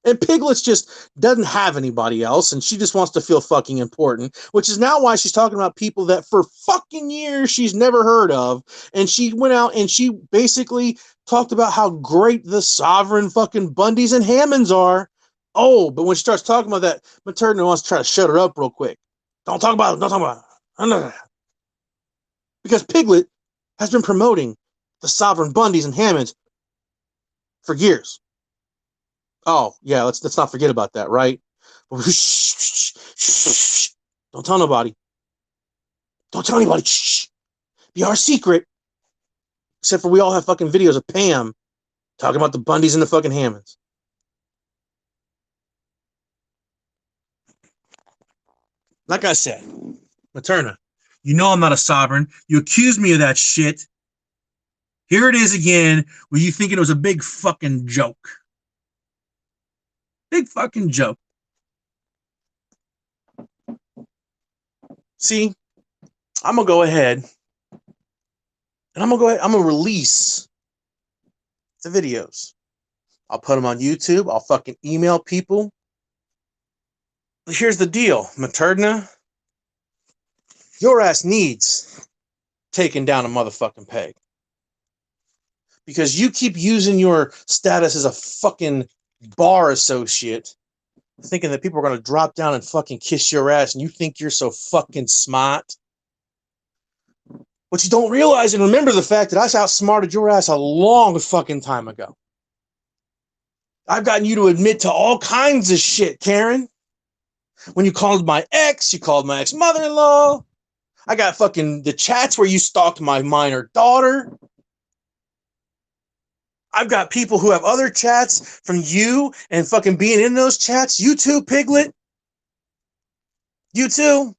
S1: And Piglets just doesn't have anybody else, and she just wants to feel fucking important, which is now why she's talking about people that for fucking years she's never heard of. And she went out and she basically talked about how great the sovereign fucking Bundys and Hammonds are. Oh, but when she starts talking about that, Materna wants to try to shut her up real quick. Don't talk about it. Don't talk about it. Because Piglett has been promoting the sovereign Bundys and Hammonds for years. Oh, yeah, let's not forget about that, right? Don't tell nobody. Don't tell anybody. Shh. Be our secret. Except for we all have fucking videos of Pam talking about the Bundys and the fucking Hammonds. Like I said, Materna, you know I'm not a sovereign. You accused me of that shit. Here it is again, where you think it was a big fucking joke. Big fucking joke. See, I'm gonna go ahead and I'm gonna release the videos. I'll put them on YouTube. I'll fucking email people. But here's the deal, Materna. Your ass needs taking down a motherfucking peg. Because you keep using your status as a fucking bar associate, thinking that people are going to drop down and fucking kiss your ass, and you think you're so fucking smart. But you don't realize and remember the fact that I outsmarted your ass a long fucking time ago. I've gotten you to admit to all kinds of shit, Karen. When you called my ex, you called my ex-mother-in-law. I got fucking the chats where you stalked my minor daughter. I've got people who have other chats from you and fucking being in those chats. You too, Piglett. You too.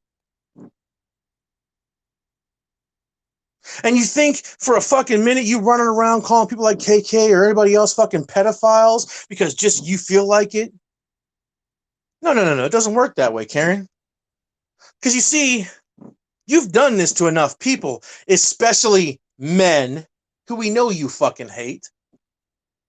S1: And you think for a fucking minute you running around calling people like KK or anybody else fucking pedophiles because just you feel like it? No. It doesn't work that way, Karen. Because you see, you've done this to enough people, especially men who we know you fucking hate.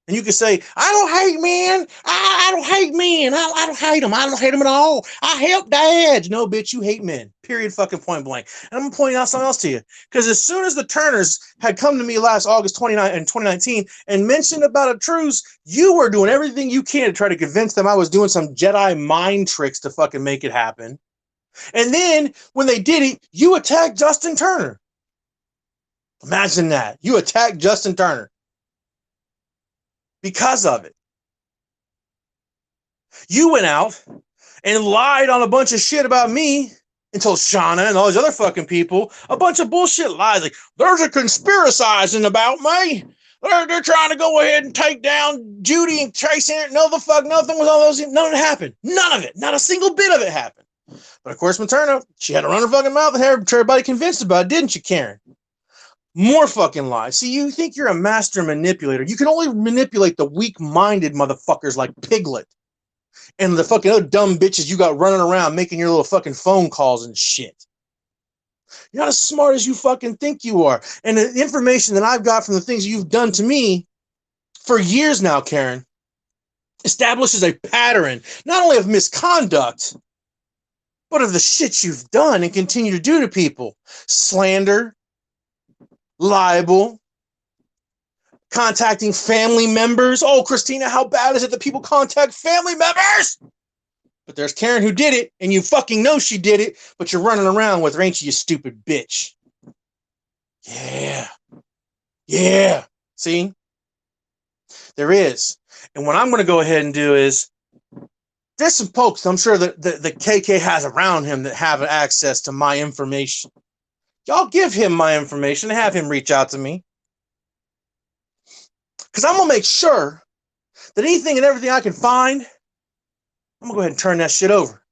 S1: And you can say, I don't hate men. I don't hate men. I don't hate them. I don't hate them at all. I help dads. No, bitch, you hate men. Period, fucking point blank. And I'm going to point out something else to you. Because as soon as the Turners had come to me last August 29 in 2019 and mentioned about a truce, you were doing everything you can to try to convince them I was doing some Jedi mind tricks to fucking make it happen. And then when they did it, you attacked Justin Turner. Imagine that. You attacked Justin Turner. Because of it. You went out and lied on a bunch of shit about me and told Shauna and all these other fucking people a bunch of bullshit lies. Like, there's a conspiracizing about me. They're trying to go ahead and take down Judy and Tracy. No, the fuck, nothing with all those. None of it happened. None of it. Not a single bit of it happened. But of course, Materna, she had to run her fucking mouth and have everybody convinced about it, didn't you, Karen? More fucking lies. See, you think you're a master manipulator. You can only manipulate the weak-minded motherfuckers like Piglett and the fucking other dumb bitches you got running around making your little fucking phone calls and shit. You're not as smart as you fucking think you are. And the information that I've got from the things you've done to me for years now, Karen, establishes a pattern, not only of misconduct, but of the shit you've done and continue to do to people. Slander, libel, contacting family members. Oh, Christina, how bad is it that people contact family members? But there's Karen who did it, and you fucking know she did it, but you're running around with her, ain't you stupid bitch? Yeah. See? There is. And what I'm going to go ahead and do is, there's some folks I'm sure that the KK has around him that have access to my information. Y'all give him my information and have him reach out to me. Because I'm going to make sure that anything and everything I can find, I'm going to go ahead and turn that shit over.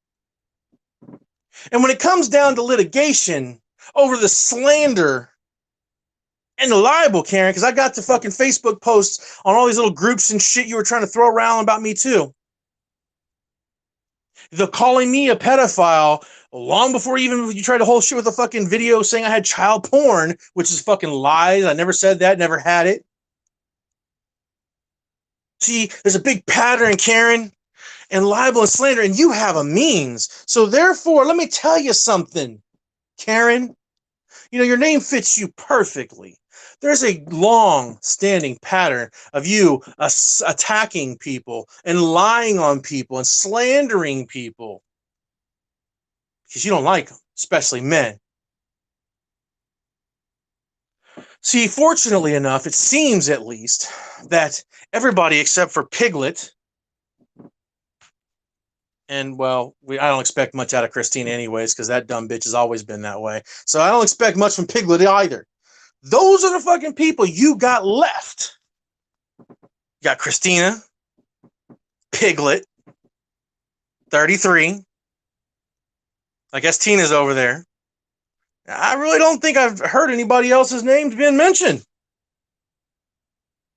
S1: And when it comes down to litigation over the slander and the libel, Karen, because I got the fucking Facebook posts on all these little groups and shit you were trying to throw around about me too. They're calling me a pedophile long before even you tried to hold shit with a fucking video saying I had child porn, which is fucking lies. I never said that, never had it. See, there's a big pattern, Karen, and libel and slander, and you have a means. So therefore, let me tell you something, Karen. You know, your name fits you perfectly. There's a long-standing pattern of you attacking people and lying on people and slandering people because you don't like them, especially men. See, fortunately enough, it seems at least that everybody except for Piglett, and well, I don't expect much out of Christina anyways because that dumb bitch has always been that way. So I don't expect much from Piglett either. Those are the fucking people you got left. You got Christina, Piglett, 33. I guess Tina's over there. I really don't think I've heard anybody else's names being mentioned.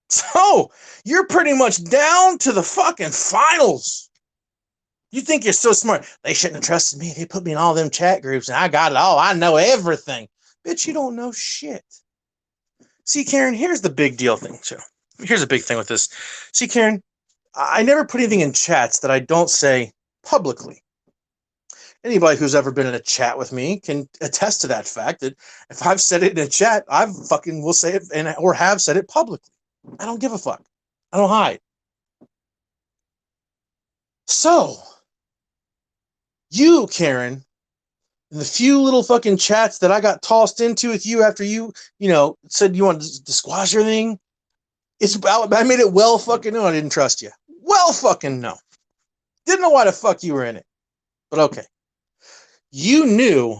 S1: So, you're pretty much down to the fucking finals. You think you're so smart. They shouldn't have trusted me. They put me in all them chat groups and I got it all. I know everything. Bitch, you don't know shit. See, Karen, here's the big deal thing, too. Here's a big thing with this. See, Karen, I never put anything in chats that I don't say publicly. Anybody who's ever been in a chat with me can attest to that fact that if I've said it in a chat, I fucking will say it or have said it publicly. I don't give a fuck. I don't hide. So, you, Karen, in the few little fucking chats that I got tossed into with you after you said you wanted to squash everything, I made it well fucking known I didn't trust you. Well fucking no. Didn't know why the fuck you were in it. But okay. You knew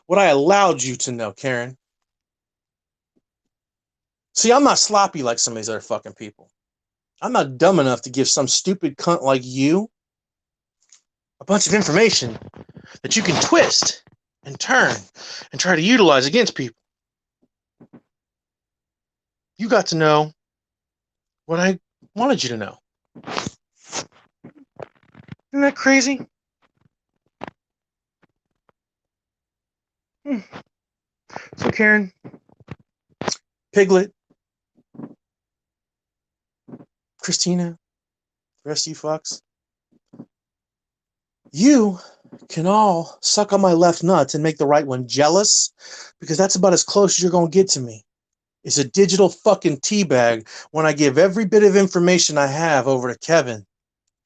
S1: what I allowed you to know, Karen. See, I'm not sloppy like some of these other fucking people. I'm not dumb enough to give some stupid cunt like you a bunch of information that you can twist and turn and try to utilize against people. You got to know what I wanted you to know. Isn't that crazy? So, Karen, Piglett, Christina, the rest of you fucks, you can all suck on my left nuts and make the right one jealous, because that's about as close as you're going to get to me. It's a digital fucking teabag when I give every bit of information I have over to Kevin,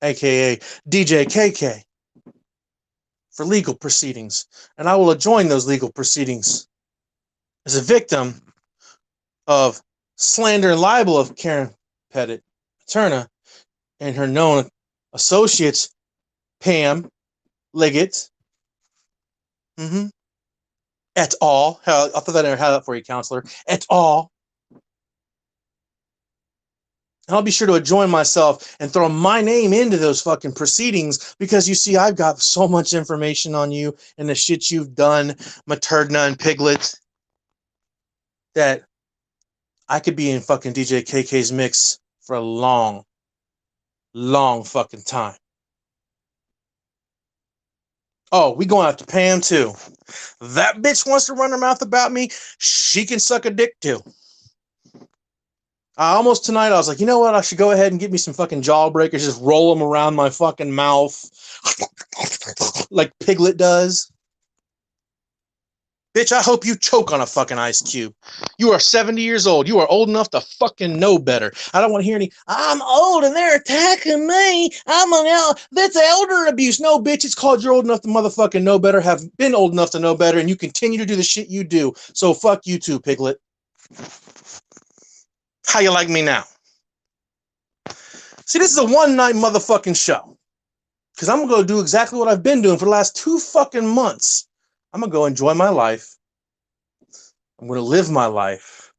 S1: aka DJ KK, for legal proceedings. And I will join those legal proceedings as a victim of slander and libel of Karen Pettit Materna and her known associates, Pam Liggett, et al. I'll throw that in there, have that for you, counselor. Et al. And I'll be sure to join myself and throw my name into those fucking proceedings, because you see, I've got so much information on you and the shit you've done, Materna and Piglett, that I could be in fucking DJ KK's mix for a long, long fucking time. Oh, we going after Pam too. That bitch wants to run her mouth about me. She can suck a dick too. Almost tonight, I was like, you know what? I should go ahead and get me some fucking jawbreakers, just roll them around my fucking mouth like Piglett does. Bitch, I hope you choke on a fucking ice cube. You are 70 years old. You are old enough to fucking know better. I don't want to hear any, I'm old and they're attacking me. That's elder abuse. No, bitch, it's called you're old enough to motherfucking know better, have been old enough to know better, and you continue to do the shit you do. So fuck you too, Piglett. How you like me now? See, this is a one-night motherfucking show. Because I'm going to do exactly what I've been doing for the last 2 fucking months. I'm going to go enjoy my life. I'm going to live my life.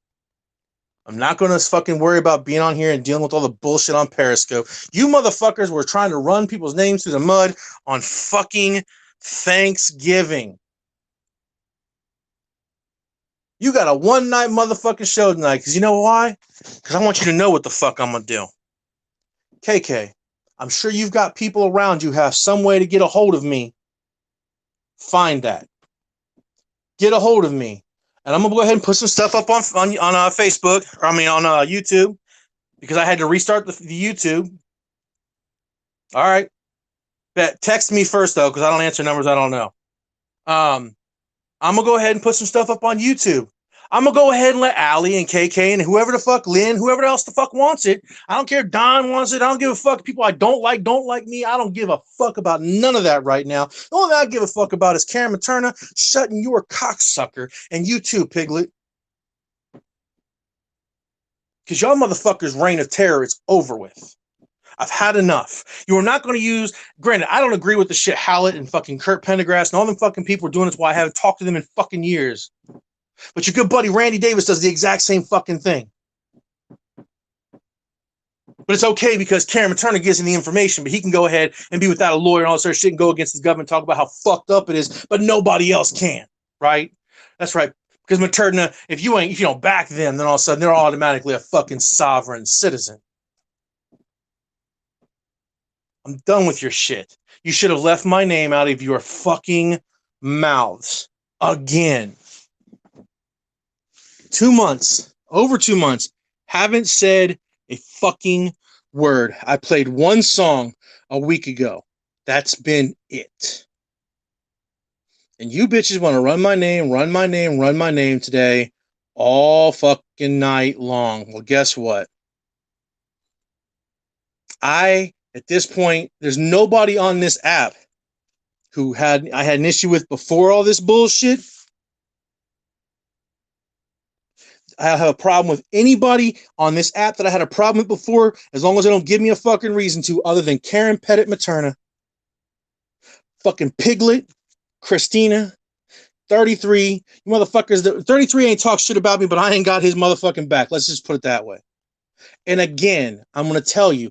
S1: I'm not going to fucking worry about being on here and dealing with all the bullshit on Periscope. You motherfuckers were trying to run people's names through the mud on fucking Thanksgiving. You got a one-night motherfucking show tonight. Because you know why? Because I want you to know what the fuck I'm going to do. KK, I'm sure you've got people around you who have some way to get a hold of me. Find that. Get a hold of me. And I'm going to go ahead and put some stuff up on Facebook. On YouTube. Because I had to restart the YouTube. All right. Text me first, though, because I don't answer numbers I don't know. I'm going to go ahead and put some stuff up on YouTube. I'm going to go ahead and let Allie and KK and whoever the fuck, Lynn, whoever else the fuck wants it. I don't care if Don wants it. I don't give a fuck. People I don't like me. I don't give a fuck about none of that right now. The only thing I give a fuck about is Karen Materna shutting your cocksucker, and you too, Piglett. Because y'all motherfuckers' reign of terror is over with. I've had enough. You are not going to use, granted, I don't agree with the shit Hallett and fucking Kurt Pendergrass and all them fucking people are doing. That's why I haven't talked to them in fucking years. But your good buddy Randy Davis does the exact same fucking thing. But it's okay because Karen Materna gives him the information, but he can go ahead and be without a lawyer and all this other shit and go against his government, talk about how fucked up it is, but nobody else can, right? That's right. Because Materna, if you don't back them, then all of a sudden they're automatically a fucking sovereign citizen. I'm done with your shit. You should have left my name out of your fucking mouths again. 2 months, over 2 months, haven't said a fucking word. I played one song a week ago. That's been it. And you bitches want to run my name today all fucking night long. Well, guess what? At this point, there's nobody on this app who I had an issue with before all this bullshit. I have a problem with anybody on this app that I had a problem with before, as long as they don't give me a fucking reason to, other than Karen Pettit Materna, fucking Piglett, Christina, 33, you motherfuckers. 33 ain't talk shit about me, but I ain't got his motherfucking back. Let's just put it that way. And again, I'm going to tell you,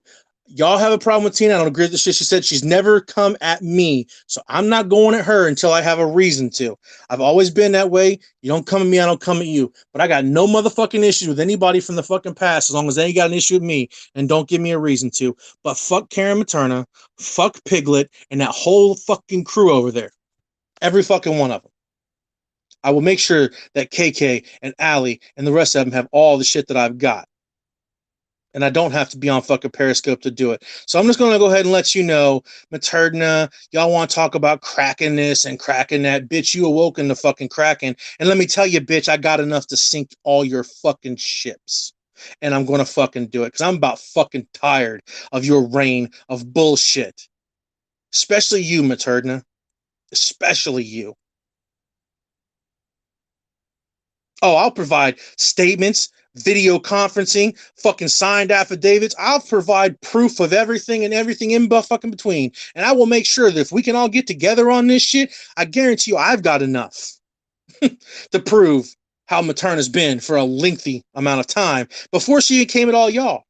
S1: y'all have a problem with Tina. I don't agree with the shit she said. She's never come at me, so I'm not going at her until I have a reason to. I've always been that way. You don't come at me, I don't come at you. But I got no motherfucking issues with anybody from the fucking past, as long as they ain't got an issue with me and don't give me a reason to. But fuck Karen Materna, fuck Piglett, and that whole fucking crew over there. Every fucking one of them. I will make sure that KK and Allie and the rest of them have all the shit that I've got. And I don't have to be on fucking Periscope to do it. So I'm just going to go ahead and let you know, Materna, y'all want to talk about cracking this and cracking that. Bitch, you awoke in the fucking cracking. And let me tell you, bitch, I got enough to sink all your fucking ships. And I'm going to fucking do it because I'm about fucking tired of your reign of bullshit. Especially you, Materna. Especially you. Oh, I'll provide statements, video conferencing, fucking signed affidavits. I'll provide proof of everything and everything in fucking between. And I will make sure that if we can all get together on this shit, I guarantee you I've got enough to prove how Materna's been for a lengthy amount of time before she came at all y'all.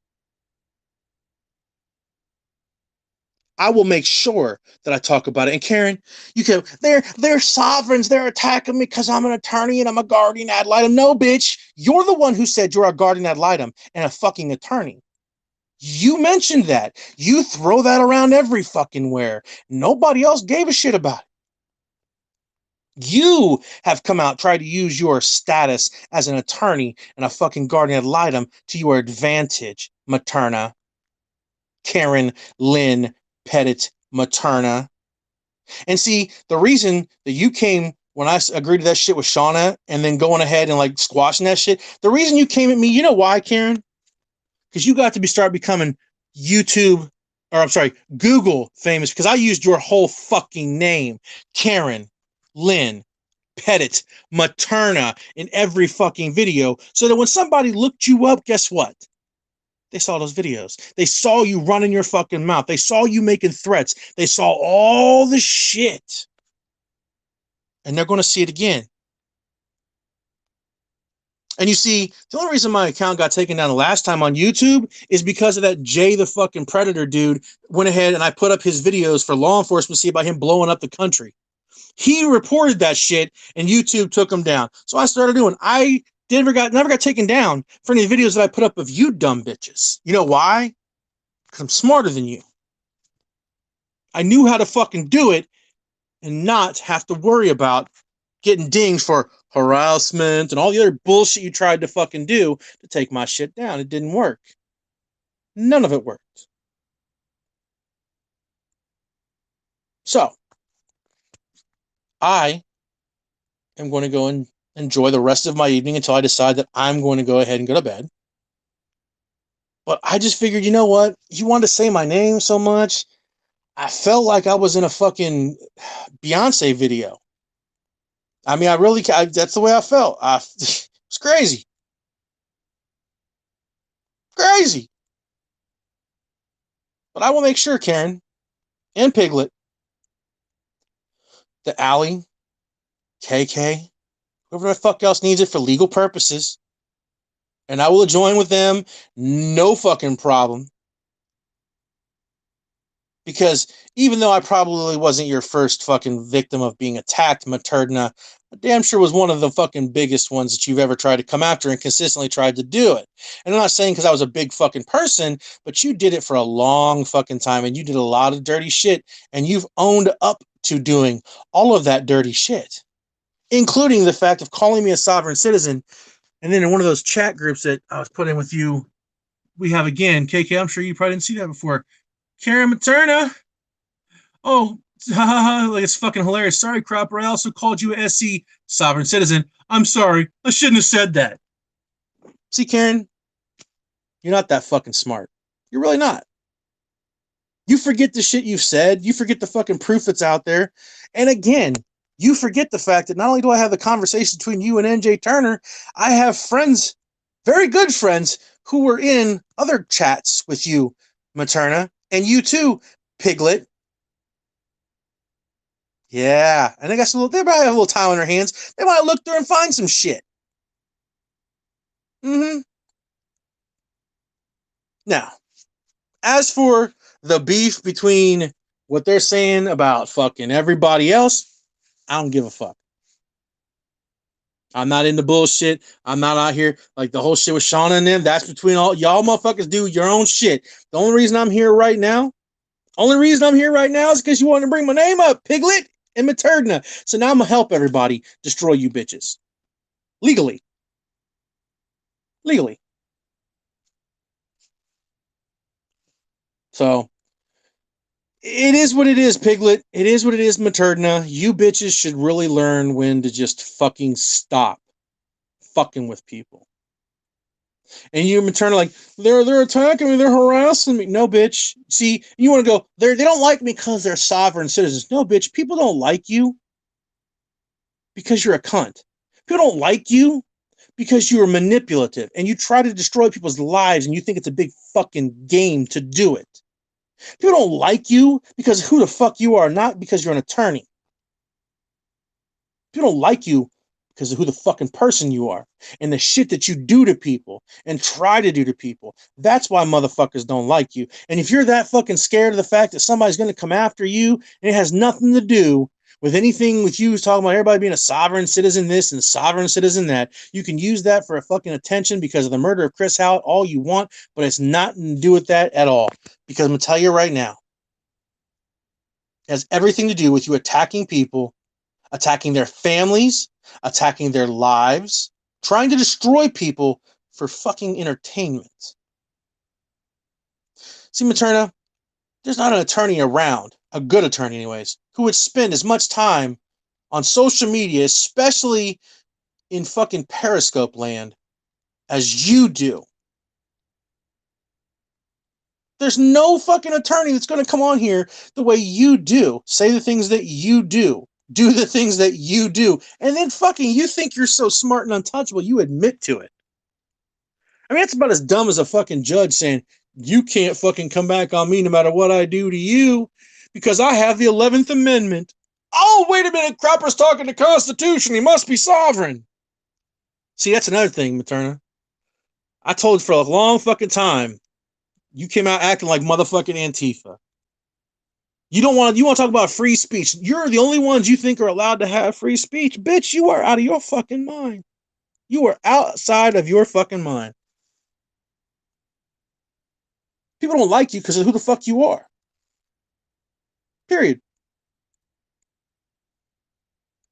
S1: I will make sure that I talk about it. And Karen, you can, they're sovereigns. They're attacking me because I'm an attorney and I'm a guardian ad litem. No, bitch. You're the one who said you're a guardian ad litem and a fucking attorney. You mentioned that. You throw that around every fucking where. Nobody else gave a shit about it. You have come out, tried to use your status as an attorney and a fucking guardian ad litem to your advantage, Materna, Karen, Lynn, Pettit, Materna. And see, the reason that you came when I agreed to that shit with Shauna and then going ahead and like squashing that shit, the reason you came at me, you know why, Karen? Because you got to start becoming YouTube, or I'm sorry, Google famous, because I used your whole fucking name, Karen, Lynn, Pettit, Materna, in every fucking video, so that when somebody looked you up, guess what? They saw those videos. They saw you running your fucking mouth. They saw you making threats. They saw all the shit. And they're going to see it again. And you see, the only reason my account got taken down the last time on YouTube is because of that Jay the fucking Predator dude went ahead and I put up his videos for law enforcement to see about him blowing up the country. He reported that shit and YouTube took him down. So I started doing. I never got taken down for any videos that I put up of you dumb bitches. You know why? Because I'm smarter than you. I knew how to fucking do it and not have to worry about getting dinged for harassment and all the other bullshit you tried to fucking do to take my shit down. It didn't work. None of it worked. So, I am going to go and enjoy the rest of my evening until I decide that I'm going to go ahead and go to bed. But I just figured, you know what? You wanted to say my name so much. I felt like I was in a fucking Beyonce video. I mean, that's the way I felt. It's crazy. Crazy. But I will make sure, Karen and Piglett, that Allie, KK, Whoever the fuck else needs it for legal purposes. And I will join with them. No fucking problem. Because even though I probably wasn't your first fucking victim of being attacked, Materna damn sure was one of the fucking biggest ones that you've ever tried to come after and consistently tried to do it. And I'm not saying because I was a big fucking person, but you did it for a long fucking time and you did a lot of dirty shit and you've owned up to doing all of that dirty shit, including the fact of calling me a sovereign citizen. And then in one of those chat groups that I was put in with you, we have again, KK, I'm sure you probably didn't see that before. Karen Materna. Oh, like it's fucking hilarious. Sorry, Cropper. I also called you a SC sovereign citizen. I'm sorry. I shouldn't have said that. See, Karen, you're not that fucking smart. You're really not. You forget the shit you've said. You forget the fucking proof that's out there. And again, you forget the fact that not only do I have the conversation between you and NJ Turner, I have friends, very good friends, who were in other chats with you, Materna, and you too, Piglett. Yeah, and they might have a little time on their hands. They might look through and find some shit. Mm-hmm. Now, as for the beef between what they're saying about fucking everybody else, I don't give a fuck. I'm not into bullshit. I'm not out here like the whole shit with Shauna and them. That's between all y'all motherfuckers. Do your own shit. The only reason I'm here right now is because you want to bring my name up, Piglett and Materna. So now I'm gonna help everybody destroy you bitches legally. Legally. So it is what it is, Piglett. It is what it is, Materna. You bitches should really learn when to just fucking stop fucking with people. And you, Materna, like they're attacking me, they're harassing me. No, bitch. See, you want to go? They don't like me because they're sovereign citizens. No, bitch. People don't like you because you're a cunt. People don't like you because you are manipulative and you try to destroy people's lives and you think it's a big fucking game to do it. People don't like you because of who the fuck you are, not because you're an attorney. People don't like you because of who the fucking person you are and the shit that you do to people and try to do to people. That's why motherfuckers don't like you. And if you're that fucking scared of the fact that somebody's going to come after you and it has nothing to do with anything with you talking about everybody being a sovereign citizen this and sovereign citizen that, you can use that for a fucking attention because of the murder of Chris Howard all you want, but it's nothing to do with that at all. Because I'm going to tell you right now, it has everything to do with you attacking people, attacking their families, attacking their lives, trying to destroy people for fucking entertainment. See, Materna, there's not an attorney around, a good attorney anyways, who would spend as much time on social media, especially in fucking Periscope land, as you do. There's no fucking attorney that's going to come on here the way you do, say the things that you do the things that you do, and then fucking you think you're so smart and untouchable, you admit to it. I mean, that's about as dumb as a fucking judge saying, you can't fucking come back on me no matter what I do to you because I have the 11th Amendment. Oh, wait a minute, Cropper's talking the Constitution. He must be sovereign. See, that's another thing, Materna. I told for a long fucking time, you came out acting like motherfucking Antifa. You want to talk about free speech. You're the only ones you think are allowed to have free speech. Bitch, you are out of your fucking mind. You are outside of your fucking mind. People don't like you because of who the fuck you are. Period.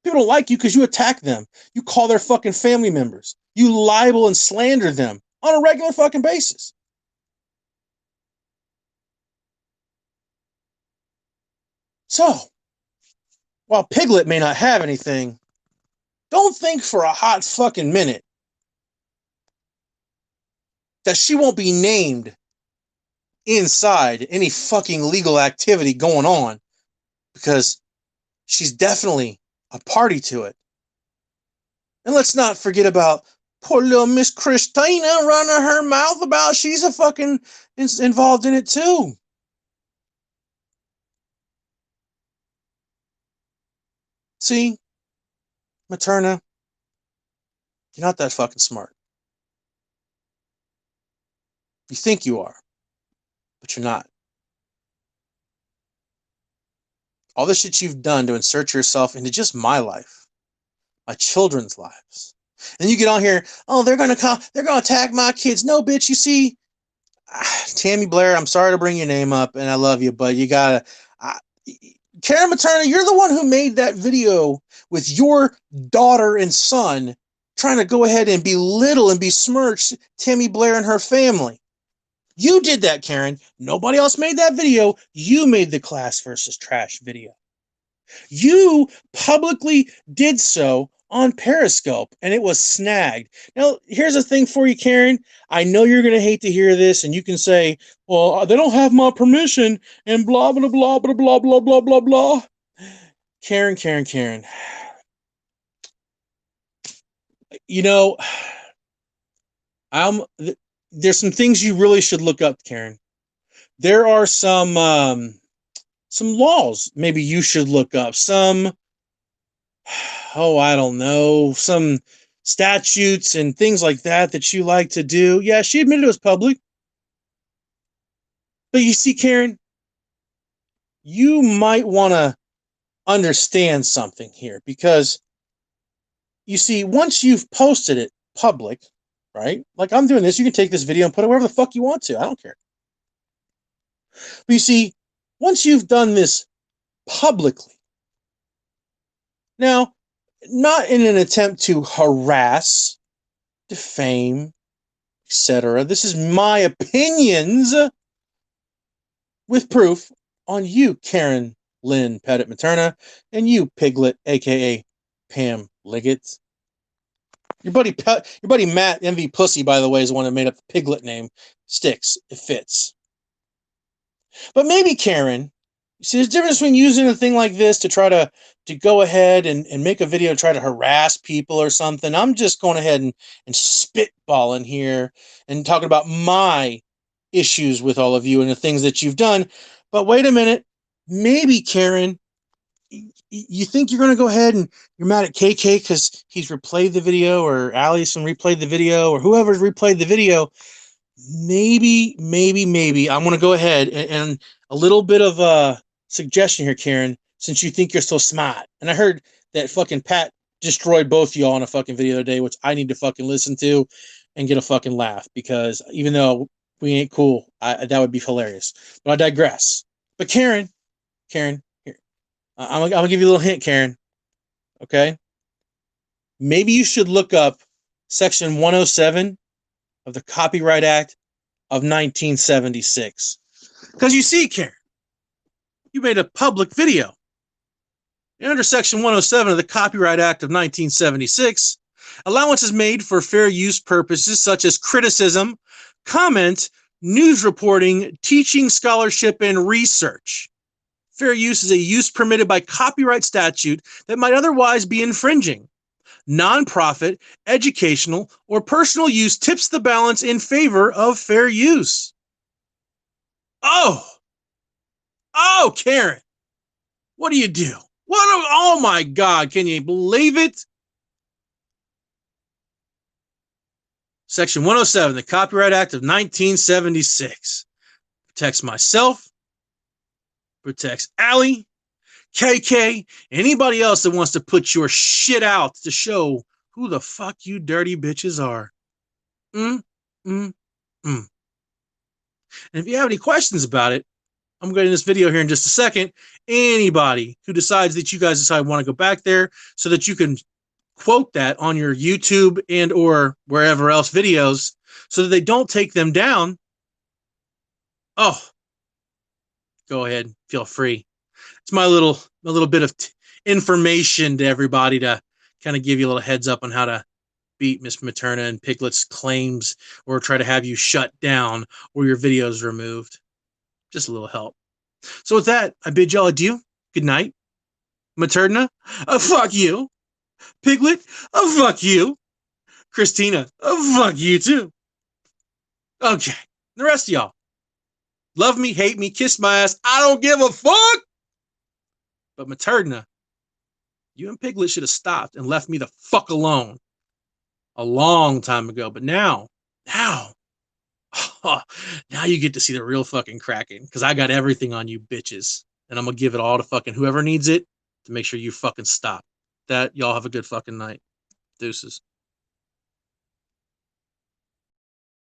S1: People don't like you because you attack them. You call their fucking family members. You libel and slander them on a regular fucking basis. So, while Piglett may not have anything, don't think for a hot fucking minute that she won't be named inside any fucking legal activity going on, because she's definitely a party to it. And let's not forget about poor little Miss Christina running her mouth about she's a fucking involved in it too. See, Materna, You're not that fucking smart. You think you are, but you're not. All the shit you've done to insert yourself into just my life, my children's lives. And you get on here, oh, they're gonna attack my kids. No, bitch, you see, Tammy Blair, I'm sorry to bring your name up, and I love you, but you gotta. Karen Materna, you're the one who made that video with your daughter and son trying to go ahead and belittle and besmirch Tammy Blair and her family. You did that, Karen. Nobody else made that video. You made the class versus trash video. You publicly did so on Periscope, and it was snagged. Now, here's the thing for you, Karen. I know you're going to hate to hear this, and you can say, well, they don't have my permission, and blah, blah, blah, blah, blah, blah, blah, blah, blah. Karen. You know, there's some things you really should look up, Karen. There are some laws maybe you should look up. I don't know, some statutes and things like that you like to do. Yeah, she admitted it was public. But you see, Karen, you might want to understand something here, because you see, once you've posted it public, right? Like I'm doing this, you can take this video and put it wherever the fuck you want to. I don't care. But you see, once you've done this publicly, now, not in an attempt to harass, defame, etc. This is my opinions with proof on you, Karen Lynn Pettit Materna, and you, Piglett, aka Pam Liggett. Your buddy Matt MV Pussy, by the way, is the one that made up the Piglet name. Sticks. It fits. But maybe, Karen, you see, there's a difference between using a thing like this to try to go ahead and make a video to try to harass people or something. I'm just going ahead and spitballing here and talking about my issues with all of you and the things that you've done. But wait a minute. Maybe, Karen, you think you're going to go ahead and you're mad at KK because he's replayed the video, or Allison replayed the video, or whoever's replayed the video. Maybe I'm going to go ahead and a little bit of a suggestion here, Karen, since you think you're so smart. And I heard that fucking Pat destroyed both of y'all in a fucking video today, which I need to fucking listen to and get a fucking laugh, because even though we ain't cool, that would be hilarious. But I digress. But Karen, here, I'm gonna give you a little hint, Karen. Okay? Maybe you should look up Section 107 of the Copyright Act of 1976. Because you see, Karen, you made a public video. And under Section 107 of the Copyright Act of 1976, allowance is made for fair use purposes such as criticism, comment, news reporting, teaching, scholarship, and research. Fair use is a use permitted by copyright statute that might otherwise be infringing. Nonprofit, educational, or personal use tips the balance in favor of fair use. Oh, Karen, what do you do? Oh my God, can you believe it? Section 107, the Copyright Act of 1976, protects myself, protects Allie, KK, anybody else that wants to put your shit out to show who the fuck you dirty bitches are. And if you have any questions about it, I'm going to this video here in just a second. Anybody who decides that you guys want to go back there so that you can quote that on your YouTube and or wherever else videos so that they don't take them down. Oh, go ahead, feel free. It's my little bit of information to everybody to kind of give you a little heads up on how to beat Miss Materna and Piglett's claims, or try to have you shut down or your videos removed. Just a little help. So with that, I bid y'all adieu. Good night. Materna, fuck you. Piglett, fuck you. Christina, fuck you too. Okay, the rest of y'all, love me, hate me, kiss my ass, I don't give a fuck. But Materna, you and Piglett should have stopped and left me the fuck alone. a long time ago. But now, now you get to see the real fucking Kraken because I got everything on you bitches, and I'm gonna give it all to fucking whoever needs it to make sure you fucking stop. That y'all have a good fucking night. Deuces.